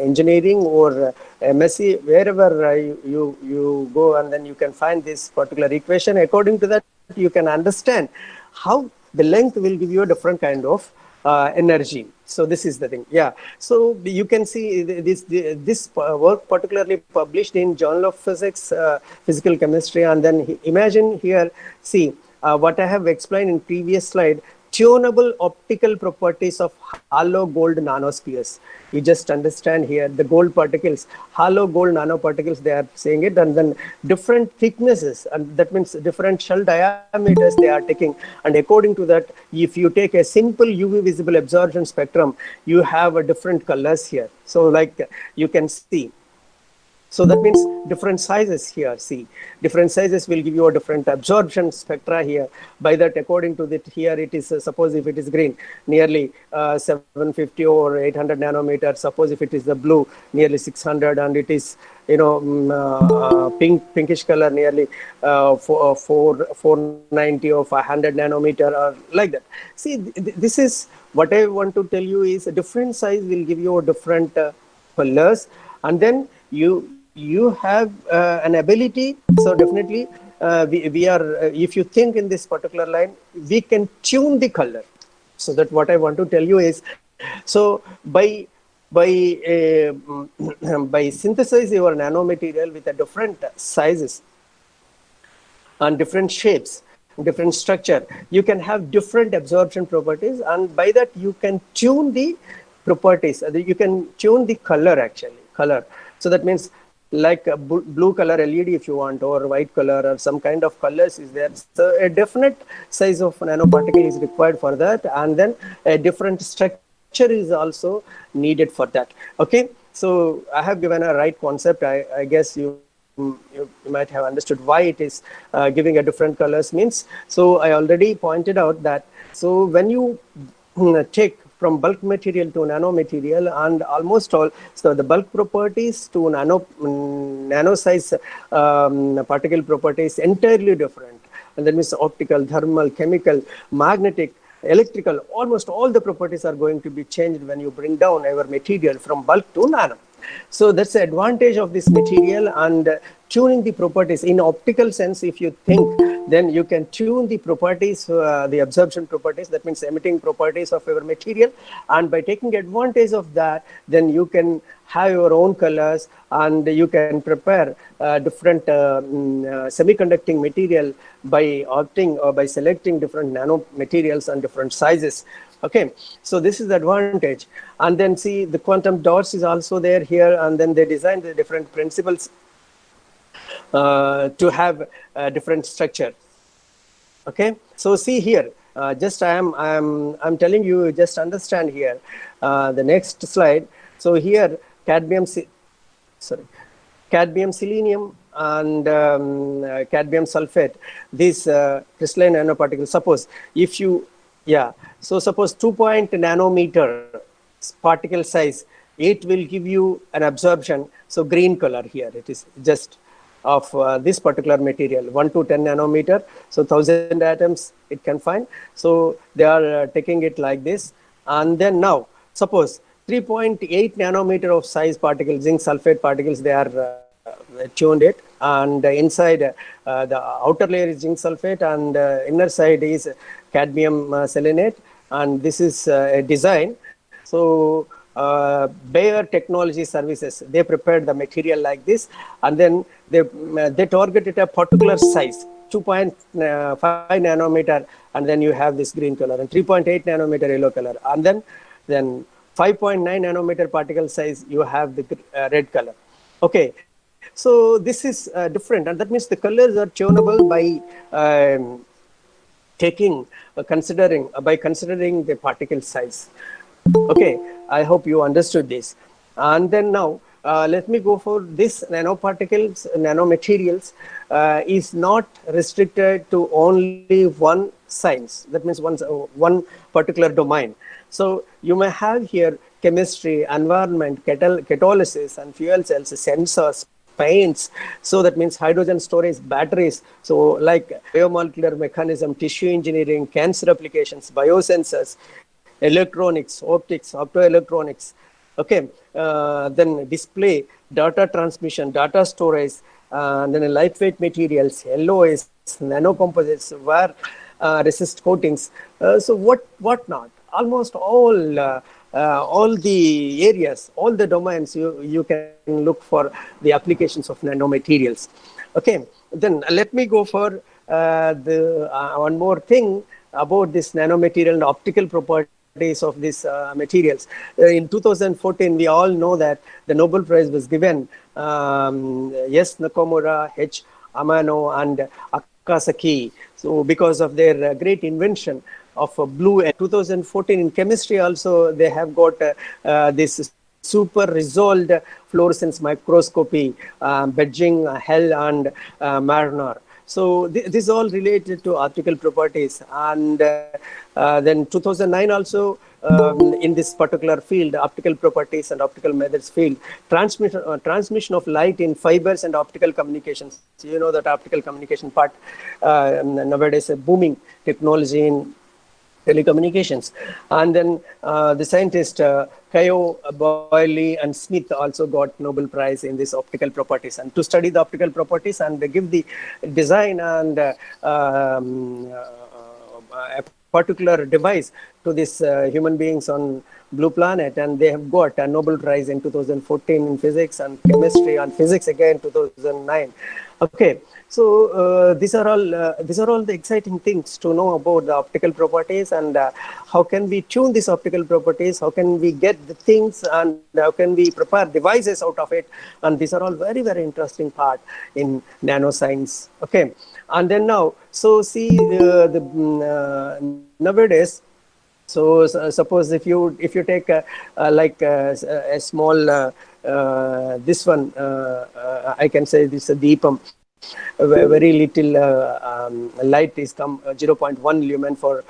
engineering or MSc, wherever you go, and then you can find this particular equation. According to that, you can understand how the length will give you a different kind of energy. So this is the thing. Yeah. So you can see this work particularly published in Journal of Physics, Physical Chemistry, and then imagine here, see what I have explained in previous slide, tunable optical properties of hollow gold nanospheres. You just understand here the gold particles, hollow gold nanoparticles, they are saying it, and then different thicknesses, and that means different shell diameters they are taking. And according to that, if you take a simple UV visible absorption spectrum, you have a different colors here. So like you can see. So that means different sizes here, see. Different sizes will give you a different absorption spectra here. By that, according to that, here it is, suppose if it is green, nearly 750 or 800 nanometers. Suppose if it is the blue, nearly 600, and it is, you know, pinkish color, nearly 490 or 500 nanometer, or like that. See, this is what I want to tell you is a different size will give you a different colors, and then you have an ability. So definitely we are, if you think in this particular line, we can tune the color. So that what I want to tell you is, so by synthesize your nanomaterial with a different sizes and different shapes, different structure, you can have different absorption properties, and by that you can tune the properties. You can tune the color, actually color. So that means like a blue color LED if you want, or white color, or some kind of colors is there. So a definite size of nanoparticle is required for that, and then a different structure is also needed for that. Okay, so I have given a right concept. I guess you might have understood why it is giving a different colors means. So I already pointed out that, so when you take from bulk material to nanomaterial, and almost all, so the bulk properties to nano size particle properties entirely different, and that means optical, thermal, chemical, magnetic, electrical, almost all the properties are going to be changed when you bring down our material from bulk to nano. So that's the advantage of this material, and tuning the properties in optical sense. If you think, then you can tune the properties, the absorption properties, that means emitting properties of your material, and by taking advantage of that, then you can have your own colors, and you can prepare different semiconducting material by opting or by selecting different nano materials and different sizes. Okay, so this is the advantage. And then see, the quantum dots is also there here, and then they designed the different principles to have a different structure. Okay, so see here, just I'm telling you, just understand here. The next slide. So here, cadmium, selenium, and cadmium sulfate, these crystalline nanoparticles. Suppose if you, so suppose 2 nanometer particle size, it will give you an absorption. So green color here, it is just of this particular material, 1 to 10 nanometer. So 1000 atoms it can find. So they are taking it like this. And then now, suppose 3.8 nanometer of size particles, zinc sulfate particles, they are tuned it. And inside the outer layer is zinc sulfate, and inner side is cadmium selenate. And this is a design. So Bayer Technology Services, they prepared the material like this, and then they targeted a particular size, 2.5 nanometer, and then you have this green color, and 3.8 nanometer yellow color, and then 5.9 nanometer particle size, you have the red color. Okay, so this is different, and that means the colors are tunable by considering the particle size. Okay, I hope you understood this. And then now, let me go for this nanoparticles, nanomaterials is not restricted to only one science. That means one particular domain. So you may have here chemistry, environment, catalysis, and fuel cells, sensors, paints. So that means hydrogen storage, batteries. So like biomolecular mechanism, tissue engineering, cancer applications, biosensors, electronics, optics, optoelectronics. Okay, then display, data transmission, data storage, then lightweight materials, LOS, nanocomposites, wear resist coatings. So what not? Almost all the areas, all the domains, you can look for the applications of nanomaterials. Okay, then let me go for one more thing. about this nanomaterial and optical properties of these materials. In 2014, we all know that the Nobel Prize was given S. Nakamura, H. Amano, and Akasaki. So because of their great invention of blue. 2014 in chemistry also, they have got this super resolved fluorescence microscopy, Beijing, Hell, and Mariner. So this is all related to optical properties. And then 2009 also, in this particular field, optical properties and optical methods field, transmission of light in fibers and optical communications. So you know that optical communication part nowadays a booming technology in telecommunications. And then the scientist Kayo, Boyle, and Smith also got Nobel Prize in this optical properties, and to study the optical properties and give the design and a particular device to these human beings on blue planet. And they have got a Nobel Prize in 2014 in physics and chemistry, and physics again 2009. Okay, so these are all the exciting things to know about the optical properties, and how can we tune these optical properties, how can we get the things, and how can we prepare devices out of it. And these are all very, very interesting part in nanoscience. Okay, and then now, so see nowadays, so suppose if you take like a small this one, I can say this is a Deepam. Very little light is come 0.1 lumen for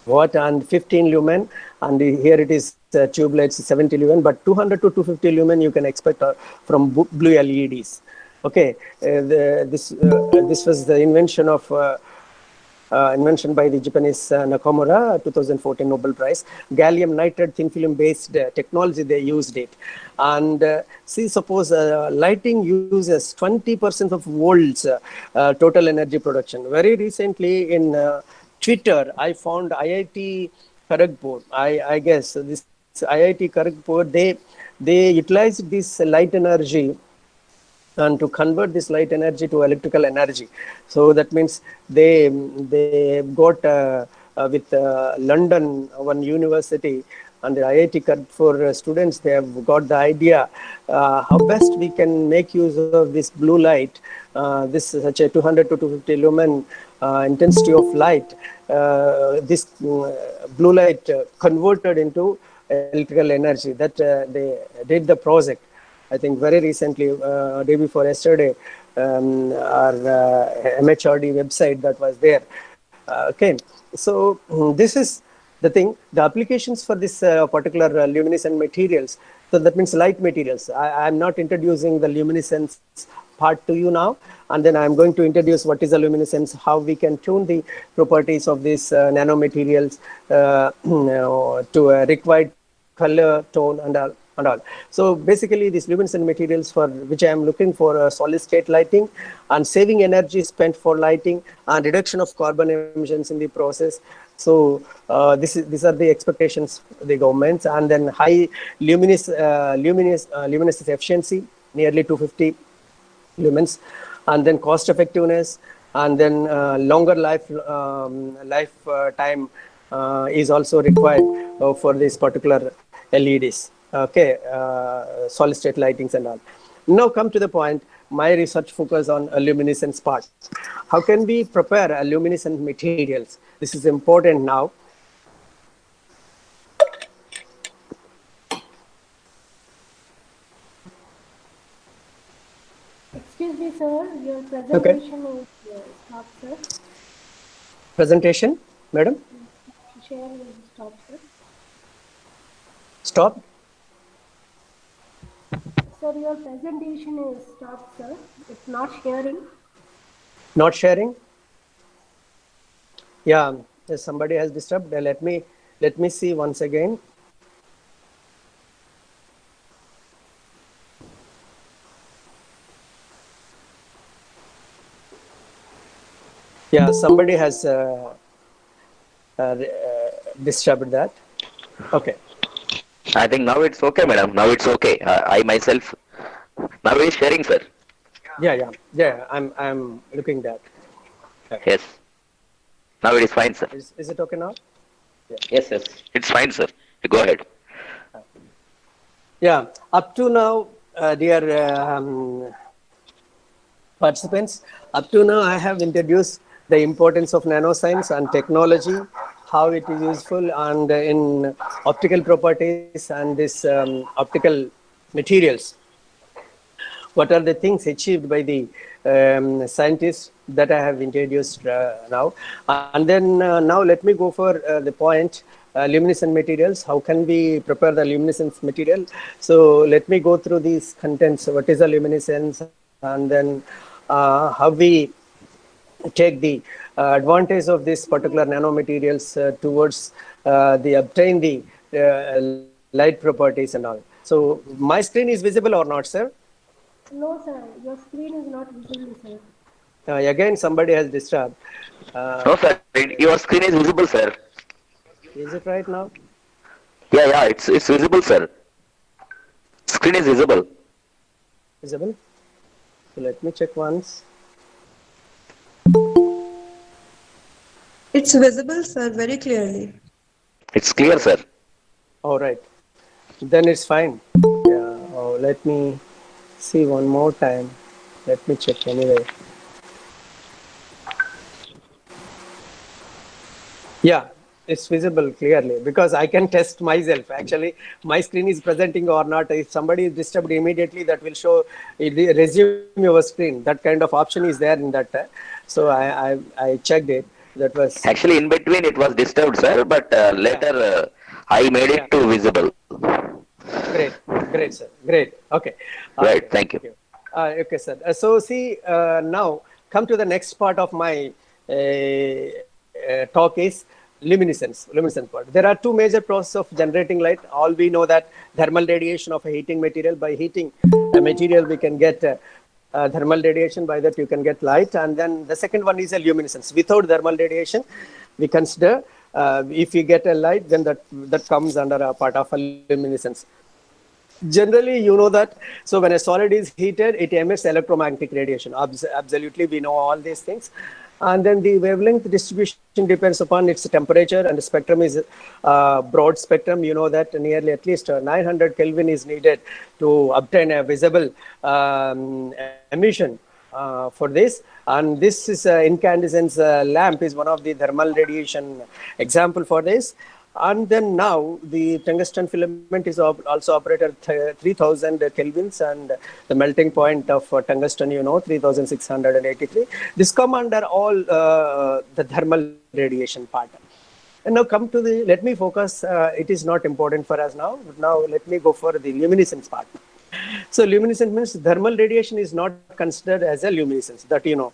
watt, and 15 lumen, and here it is tube lights 70 lumen, but 200 to 250 lumen you can expect from blue LEDs. Okay, this was the invention of invention by the Japanese Nakamura, 2014 Nobel Prize. Gallium nitride thin film based technology, they used it. And see, suppose lighting uses 20% of volts total energy production. Very recently in Twitter, I found IIT Kharagpur. I guess this IIT Kharagpur, they utilized this light energy and to convert this light energy to electrical energy. So that means they got with London, one university, and the IIT Kharagpur students, they have got the idea how best we can make use of this blue light, this is such a 200 to 250 lumen intensity of light, this blue light converted into electrical energy. That they did the project, I think very recently, day before yesterday, our MHRD website that was there. Okay, so this is the thing, the applications for this particular luminescent materials. So that means light materials. I'm not introducing the luminescence part to you now, and then I'm going to introduce what is the luminescence, how we can tune the properties of these nanomaterials to a required color, tone, and all. So basically these luminescent materials for which I am looking for solid state lighting, and saving energy spent for lighting, and reduction of carbon emissions in the process. So these are the expectations of the governments. And then high luminescence efficiency, nearly 250 lumens, and then cost effectiveness, and then longer lifetime is also required for this particular LEDs. Okay, solid state lightings and all. Now come to the point, my research focus on luminescence part. How can we prepare luminescent materials? This is important now. Excuse me, sir, your presentation is stopped, sir. Presentation, madam? Share will stop, sir. Stop? Sir, your presentation is stopped, sir. It's not sharing. Not sharing? Yeah, somebody has disturbed. Let me see once again. Yeah, somebody has disturbed that. Okay. I think now it's okay, madam. Now it's okay. I myself now is sharing, sir. Yeah. I'm looking that. Yes. Now it is fine, sir. Is it okay now? Yes, yes. It's fine, sir. Go ahead. Yeah, up to now, dear participants, up to now I have introduced the importance of nanoscience and technology, how it is useful and in optical properties and this optical materials. What are the things achieved by the scientists that I have introduced now. And then now let me go for the point, luminescent materials. How can we prepare the luminescence material? So let me go through these contents. What is a luminescence? And then how we take the advantage of this particular nanomaterials towards the obtain the light properties and all. So my screen is visible or not, sir? No, sir. Your screen is not visible, sir. Again, somebody has disturbed. No, sir. Your screen is visible, sir. Is it right now? Yeah, it's visible, sir. Screen is visible. Visible? So let me check once. It's visible, sir, very clearly. It's clear, sir. All right. Then it's fine. Yeah. Oh, let me see one more time. Let me check anyway. Yeah, it's visible clearly because I can test myself. Actually, my screen is presenting or not. If somebody is disturbed immediately, that will show resume your screen. That kind of option is there in that. So I checked it. That was actually in between it was disturbed, sir. But later I made it to visible. Great, sir. Great. Okay. Right. Thank you. Okay, sir. So see, now come to the next part of my talk is luminescence part. There are two major processes of generating light. All we know that thermal radiation of a heating material. By heating a material, we can get thermal radiation. By that, you can get light. And then the second one is a luminescence. Without thermal radiation, we consider if you get a light, then that comes under a part of a luminescence. Generally, you know that. So when a solid is heated, it emits electromagnetic radiation. Absolutely, we know all these things. And then the wavelength distribution depends upon its temperature, and the spectrum is broad spectrum. You know that nearly at least 900 Kelvin is needed to obtain a visible emission for this. And this is incandescence lamp is one of the thermal radiation example for this. And then now the tungsten filament is also operated at 3000 kelvins, and the melting point of tungsten, 3683. This come under all the thermal radiation part. And now come to let me focus, it is not important for us now. Now let me go for the luminescence part. So luminescence means thermal radiation is not considered as a luminescence, that you know.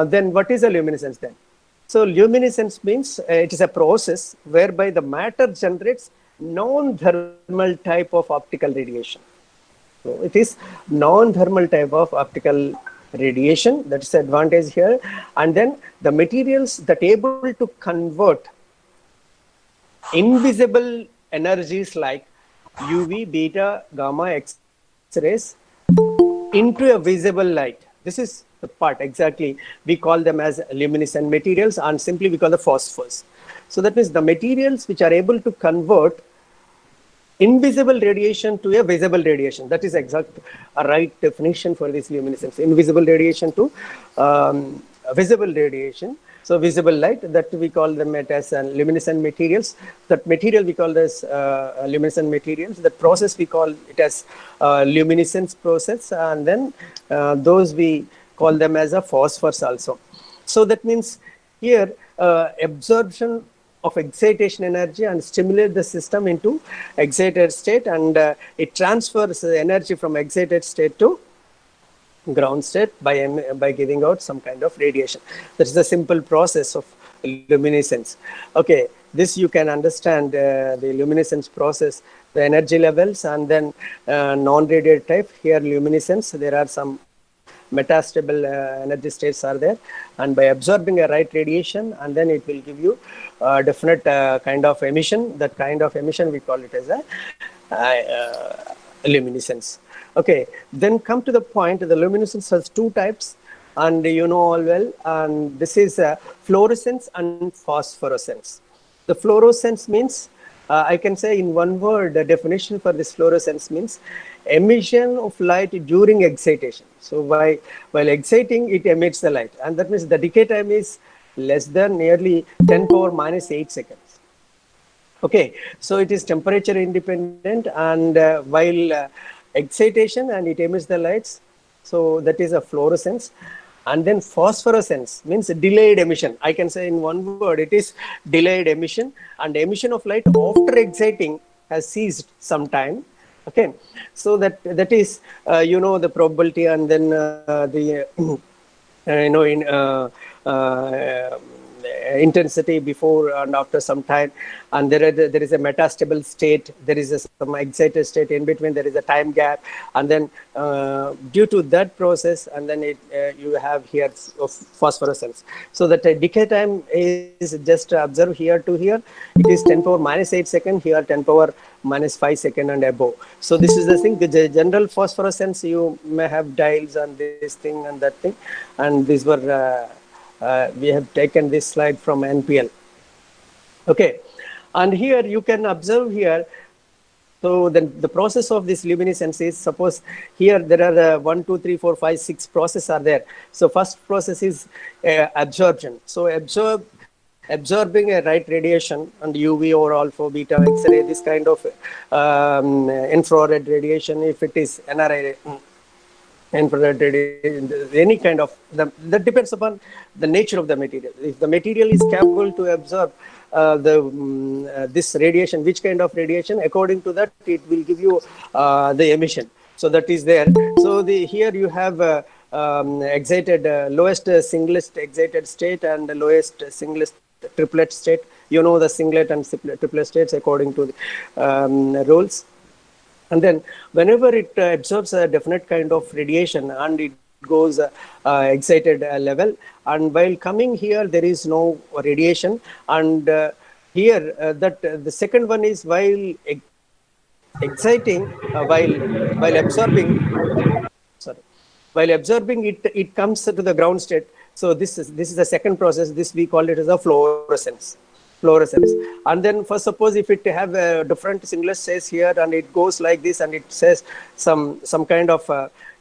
Then what is a luminescence then? So luminescence means it is a process whereby the matter generates non-thermal type of optical radiation. So it is non-thermal type of optical radiation. That is the advantage here. And then the materials that able to convert invisible energies like UV, beta, gamma, X-rays into a visible light. This is the part exactly. We call them as luminescent materials, and simply we call the phosphors. So that means the materials which are able to convert invisible radiation to a visible radiation. That is exact right definition for this luminescence. Invisible radiation to visible radiation. So visible light, that we call them as luminescent materials. That material we call as luminescent materials. That process we call it as luminescence process, and then those we call them as a phosphors also. So that means here absorption of excitation energy and stimulate the system into excited state, and it transfers the energy from excited state to ground state by giving out some kind of radiation. That is the simple process of luminescence. Okay, this you can understand the luminescence process, the energy levels, and then non-radiated type. Here luminescence, there are some metastable energy states are there, and by absorbing a right radiation, and then it will give you a definite kind of emission. That kind of emission we call it as a luminescence. Okay, then come to the point, the luminescence has two types. and you know all well, and this is fluorescence and phosphorescence. The fluorescence means, I can say in one word, the definition for this fluorescence means emission of light during excitation. So while exciting, it emits the light, and that means the decay time is less than nearly 10 power minus 8 seconds. Okay, so it is temperature independent, and while excitation, and it emits the lights, so that is a fluorescence. And then phosphorescence means delayed emission. I can say in one word, it is delayed emission, and emission of light after exciting has ceased some time. Okay, so that is you know, the probability, and then the you know, in intensity before and after some time, and there is a metastable state, there is some excited state in between, there is a time gap, and then due to that process, and then you have here phosphorescence. So that decay time is just observed here to here, it is 10 power minus 8 second, here 10 power minus 5 second and above. So this is the thing, the general phosphorescence, you may have dials and this thing and that thing, and these were we have taken this slide from NPL. Okay, and here you can observe here, so then the process of this luminescence is, suppose here there are 1, 2, 3, 4, 5, 6 processes are there. So first process is absorption. So absorbing a light radiation, and UV or alpha, beta, X-ray, this kind of infrared radiation, if it is NRI, infrared radiation, any kind of, that depends upon the nature of the material. If the material is capable to absorb this radiation, which kind of radiation, according to that, it will give you the emission. So that is there. So here you have excited, lowest singlest excited state and the lowest singlest triplet state. You know the singlet and triplet states according to the rules. And then whenever it absorbs a definite kind of radiation, and it goes excited level, and while coming here there is no radiation, and here that the second one is while exciting, while absorbing, while absorbing it comes to the ground state. So this is the second process. This we call it as a fluorescence. And then first, suppose if it have a different singlet says here, and it goes like this, and it says some kind of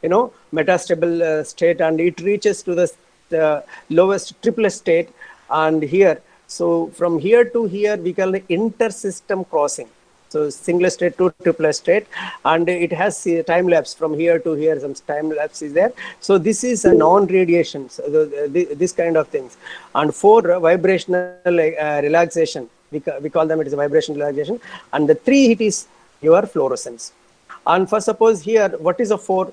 you know, metastable state, and it reaches to the lowest triplet state, and here, so from here to here we call it intersystem crossing. So singlet state to triplet state, and it has time lapse from here to here, some time lapse is there. So this is a non-radiation, so this kind of things. And for vibrational relaxation, we call them, it is a vibrational relaxation. And the 3, it is your fluorescence. And for suppose here, what is a 4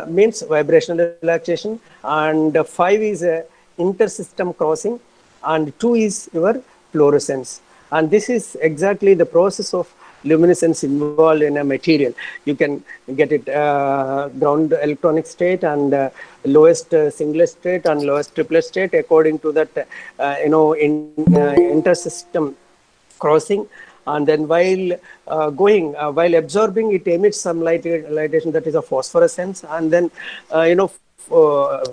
means vibrational relaxation, and 5 is a intersystem crossing, and 2 is your fluorescence. And this is exactly the process of luminescence involved in a material. You can get it ground electronic state, and lowest singlet state and lowest triplet state, according to that you know, in intersystem crossing. And then while while absorbing, it emits some lightation, that is a phosphorescence, and then you know,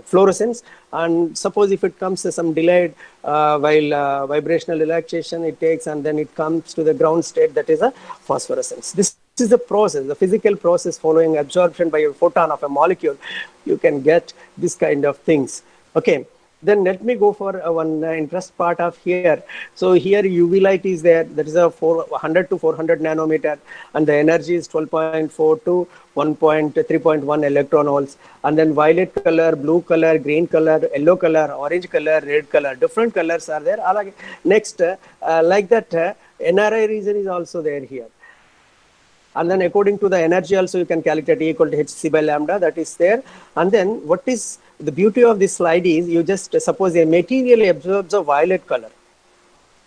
fluorescence. And suppose if it comes to some delayed while vibrational relaxation it takes, and then it comes to the ground state, that is a phosphorescence. This is the process, the physical process following absorption by a photon of a molecule. You can get this kind of things. Okay, then let me go for one interest part of here. So here UV light is there, that is a 400 to 400 nanometer, and the energy is 12.4 to 3.1 electron volts. And then violet color, blue color, green color, yellow color, orange color, red color, different colors are there. Next, like that, NRI region is also there here. And then according to the energy also, you can calculate E equal to hc by lambda, that is there. And then what is the beauty of this slide is, you just suppose a material absorbs a violet color.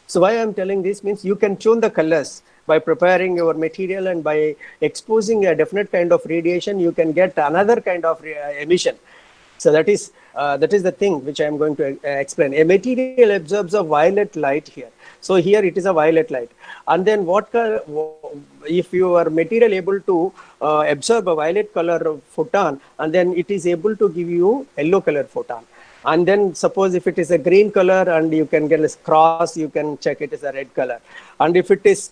So why I am telling this means, you can tune the colors by preparing your material, and by exposing a definite kind of radiation, you can get another kind of emission. So that is the thing which I am going to explain. A material absorbs a violet light here. So here it is a violet light. And then if your material able to absorb a violet color photon, and then it is able to give you yellow color photon. And then suppose if it is a green color and you can get a cross, you can check it as a red color. And if it is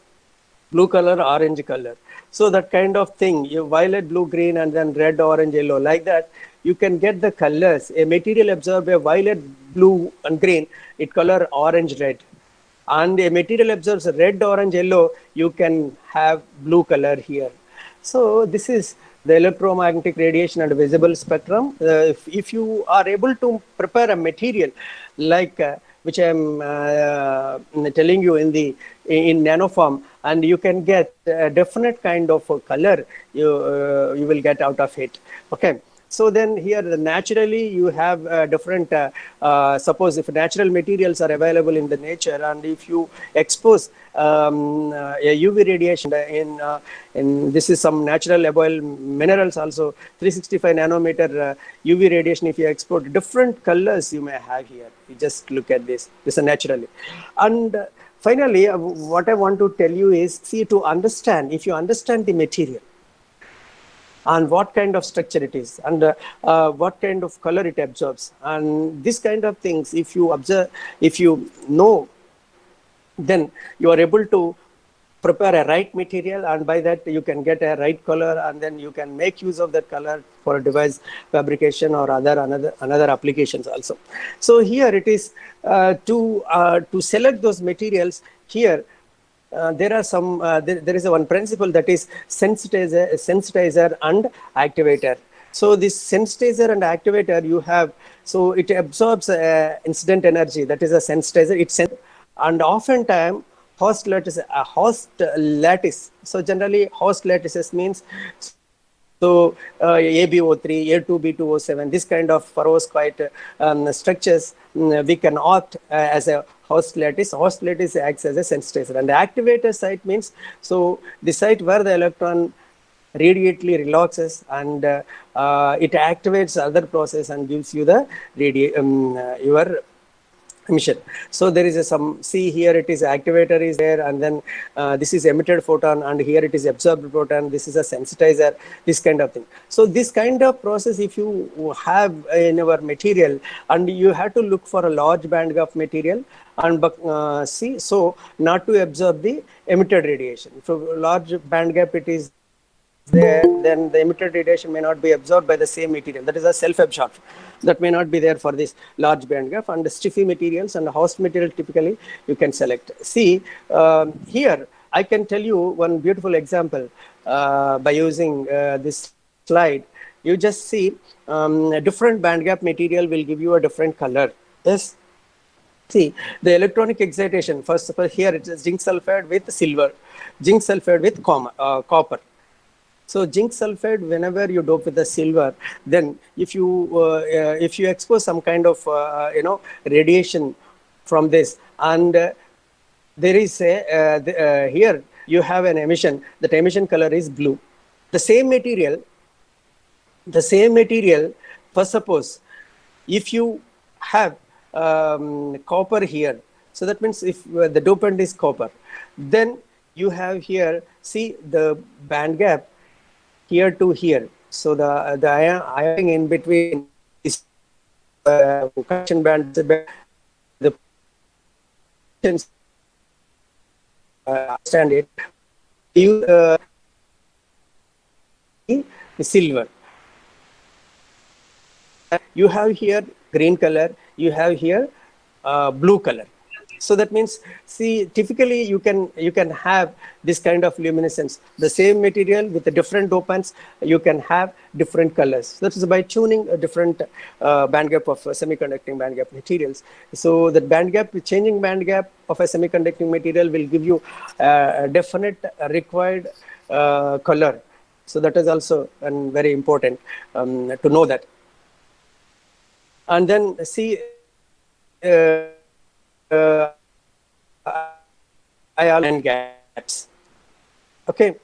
blue color, orange color. So that kind of thing, you violet, blue, green, and then red, orange, yellow, like that, you can get the colors. A material absorb a violet, blue, and green, it color orange, red. And a material absorbs red, orange, yellow, you can have blue color here. So this is the electromagnetic radiation and visible spectrum. If you are able to prepare a material like which I am telling you in nanoform, and you can get a definite kind of color you will get out of it. Okay. So then here naturally you have different, suppose if natural materials are available in the nature, and if you expose a UV radiation in this is some natural oil minerals also, 365 nanometer UV radiation, if you export different colors you may have here. You just look at this is naturally. And finally, what I want to tell you is, see, to understand, if you understand the material, and what kind of structure it is, and what kind of color it absorbs, and this kind of things, if you observe, if you know, then you are able to prepare a right material, and by that you can get a right color, and then you can make use of that color for device fabrication or another applications also. So here it is to select those materials. Here there are some there is one principle, that is sensitizer and activator. So this sensitizer and activator you have, so it absorbs incident energy, that is a sensitizer. And oftentimes host lattice. So generally host lattices means, so ABO3, A2B2O7, this kind of perovskite structures, we can opt as a host lattice. Host lattice acts as a sensitizer. And the activator site means, so the site where the electron radiately relaxes, and it activates other process and gives you the your emission. So there is some, see here it is activator is there, and then this is emitted photon, and here it is absorbed photon, this is a sensitizer, this kind of thing. So this kind of process if you have in our material, and you have to look for a large bandgap material, and see, so not to absorb the emitted radiation. So large bandgap it is there, then the emitted radiation may not be absorbed by the same material. That is a self-absorption. That may not be there for this large bandgap. And the stiffy materials and the host material typically you can select. See, here I can tell you one beautiful example by using this slide. You just see a different bandgap material will give you a different color. Yes. See, the electronic excitation, first of all, here it is zinc sulfide with silver, zinc sulfide with copper. So zinc sulfide, whenever you dope with the silver, then if you expose some kind of radiation from this, and there is a here you have an emission. That emission color is blue. The same material. First, suppose if you have copper here, so that means if the dopant is copper, then you have here, see the band gap here to here. So the ion in between is conduction band, the understand it. You silver. You have here green color. You have here blue color. So that means, see, typically you can have this kind of luminescence. The same material with the different dopants, you can have different colors. That is by tuning a different band gap of semiconducting band gap materials. So the band gap, changing band gap of a semiconducting material will give you a definite required color. So that is also very important to know that. And then see. Ion gaps. Okay.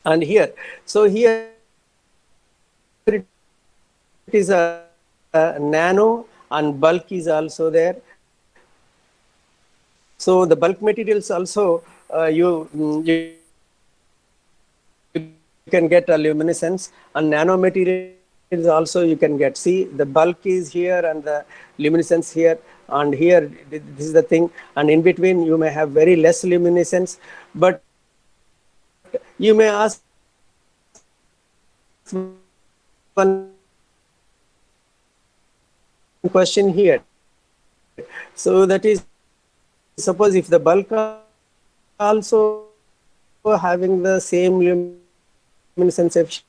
And here, so here it is a nano, and bulk is also there. So the bulk materials also you can get a luminescence, and nanomaterials also you can get. See, the bulk is here and the luminescence here, and here this is the thing, and in between you may have very less luminescence, but you may ask one question here. So that is, suppose if the bulk also having the same luminescence efficiency,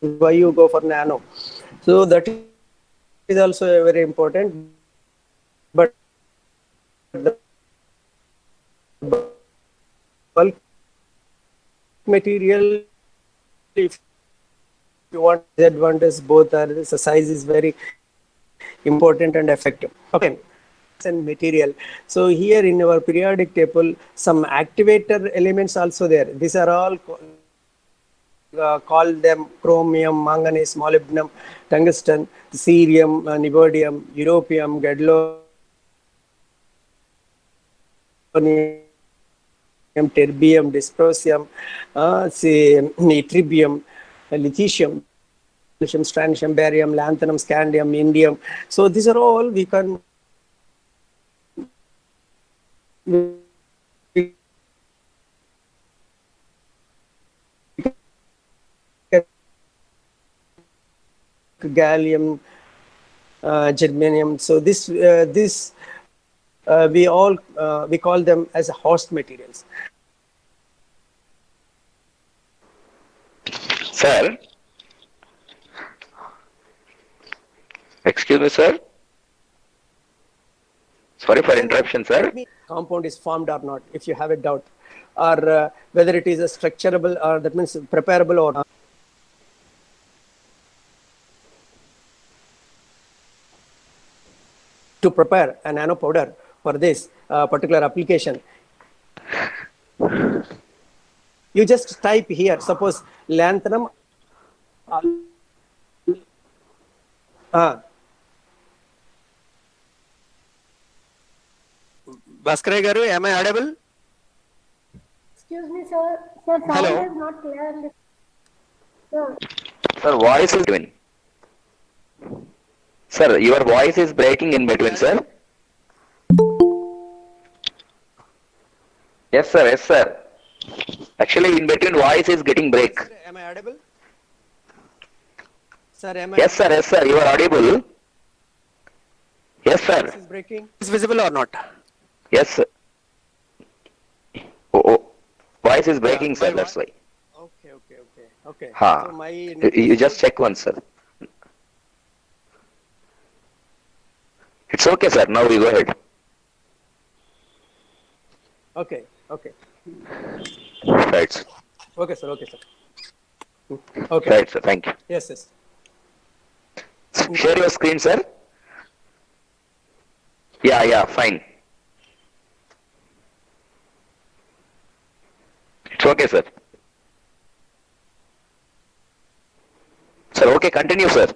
why you go for nano? So that is also very important. But the bulk material, if you want advantage, both are, the size is very important and effective. Okay, and material. So here in our periodic table, some activator elements also there. These are all call them chromium, manganese, molybdenum, tungsten, cerium, niobium, europium, gadolinium, terbium, dysprosium, ytterbium, lutetium, strontium, barium, lanthanum, scandium, indium. So these are all we can gallium, germanium. So this we call them as host materials. Sir, excuse me, sir. Sorry for interruption, sir. Compound is formed or not, if you have a doubt, or whether it is a structurable, or that means preparable or not. To prepare a nano powder for this particular application, you just type here, suppose lanthanum. Bhaskara garu, am I audible? Excuse me, sir. Sir, sound Hello? is not clear. Sir. Sir, voice is between. Sir, your voice is breaking in between, sir. Yes, sir. Yes, sir. Actually, in between, voice is getting break. Sir, am I audible? Sir, am I? Yes, sir. Yes, sir. You are audible. Yes, sir. Is breaking? Is visible or not? Yes, sir. Oh. Voice is breaking, sir. That's why. Okay. Ha. So my You just check once, sir. It's okay, sir. Now we go ahead. Okay. Right, sir. Okay, sir. Okay. Right, sir. Thank you. Yes. Share your screen, sir. Yeah, fine. It's okay, sir. Sir, okay, continue, sir.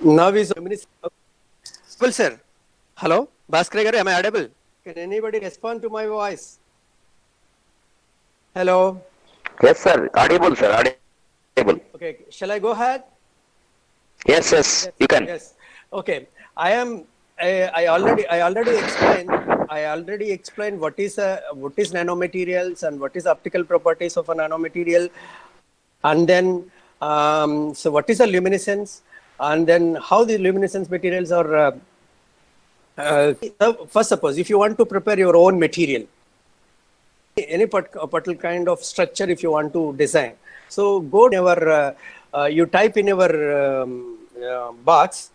Now is well, sir. Hello, Bhaskara garu, am I audible? Can anybody respond to my voice? Hello. Yes, sir. Audible, sir. Audible. Okay, shall I go ahead? Yes, you can. Yes. Okay. I already explained what is nanomaterials and what is optical properties of a nanomaterial, and then so what is a luminescence, and then how the luminescence materials are. First, suppose if you want to prepare your own material, any particular kind of structure, if you want to design, so go to our you type in your box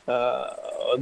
Google